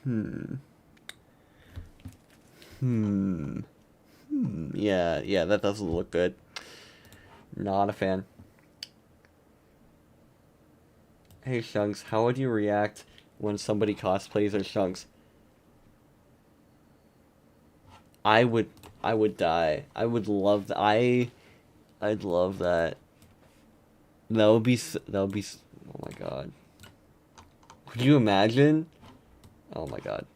Hmm. Hmm. Yeah, yeah, that doesn't look good. Not a fan. Hey Shunks, how would you react when somebody cosplays as Shunks? I would I would die. I would love that. I'd love that. That would be oh my god. Could you imagine? Oh my god.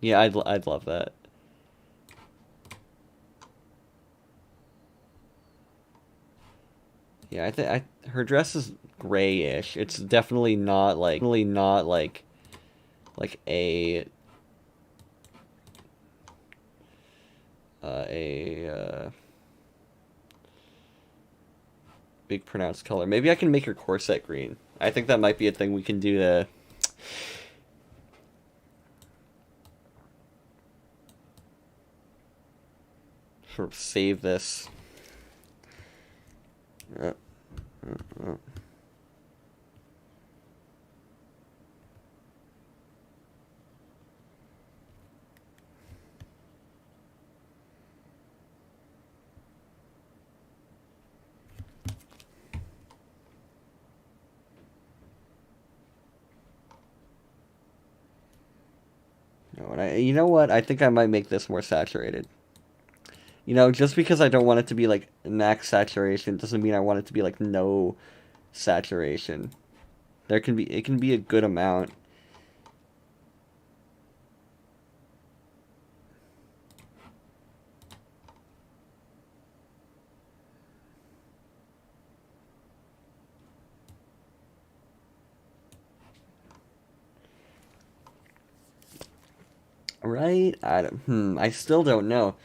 Yeah, I'd love that. Yeah, I think I her dress is grayish. It's definitely not like a big pronounced color. Maybe I can make her corset green. I think that might be a thing we can do to sort of save this. Uh, uh. No, you know what? I think I might make this more saturated. You know, just because I don't want it to be like max saturation doesn't mean I want it to be like no saturation. It can be a good amount. Right? I still don't know.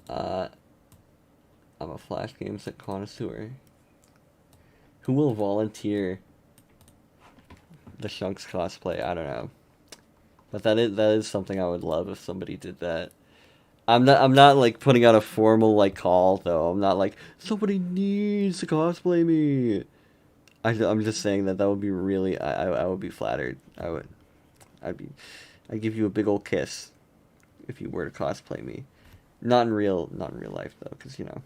Uh, I'm a Flash games connoisseur. Who will volunteer the Shunks cosplay? I don't know. But that is something I would love if somebody did that. I'm not like putting out a formal like call though. I'm not like somebody needs to cosplay me. I'm just saying that that would be really I would be flattered. I'd be I'd give you a big old kiss if you were to cosplay me. Not in real life though, because you know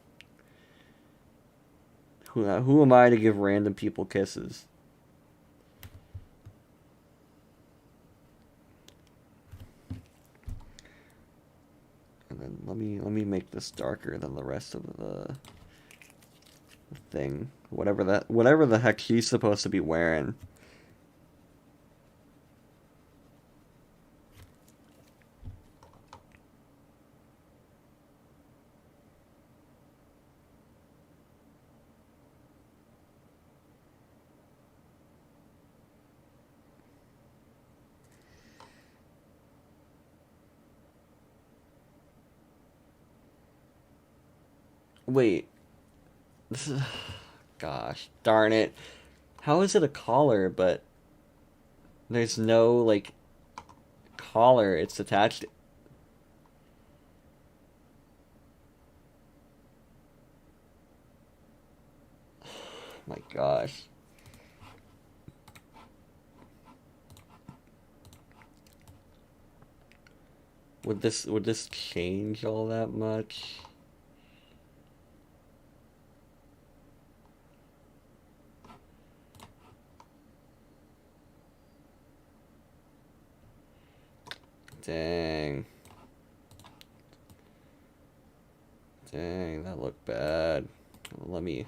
who am I to give random people kisses? And then let me make this darker than the rest of the thing. Whatever the heck she's supposed to be wearing. Wait, this is gosh darn it. How is it a collar but there's no like collar it's attached. My gosh. Would this change all that much? Dang. Dang, that looked bad. Let me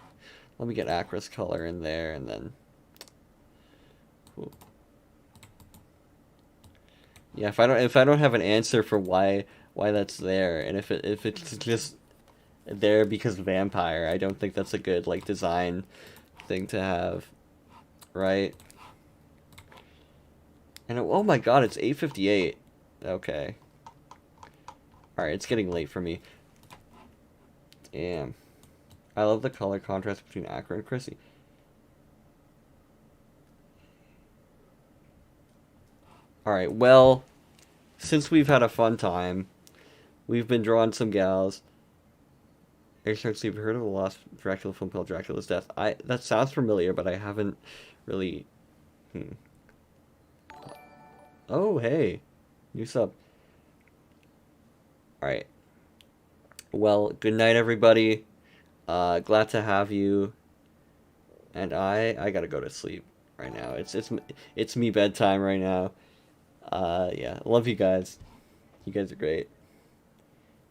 get Acris color in there and then ooh. Yeah, if I don't have an answer for why that's there and if it's just there because vampire, I don't think that's a good like design thing to have, right? And oh my god, it's 8:58. Okay. All right, it's getting late for me. Damn. I love the color contrast between Acro and Chrissy. All right, well, since we've had a fun time, we've been drawing some gals. Hey, Sharks, have you heard of the lost Dracula film called Dracula's Death? That sounds familiar, but I haven't really. Hmm. Oh, hey, new sub. All right. Well, good night, everybody. Glad to have you. And I gotta go to sleep right now. It's me bedtime right now. Yeah, love you guys. You guys are great.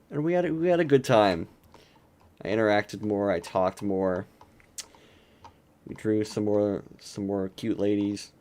And we had a good time. I interacted more. I talked more. We drew some more cute ladies.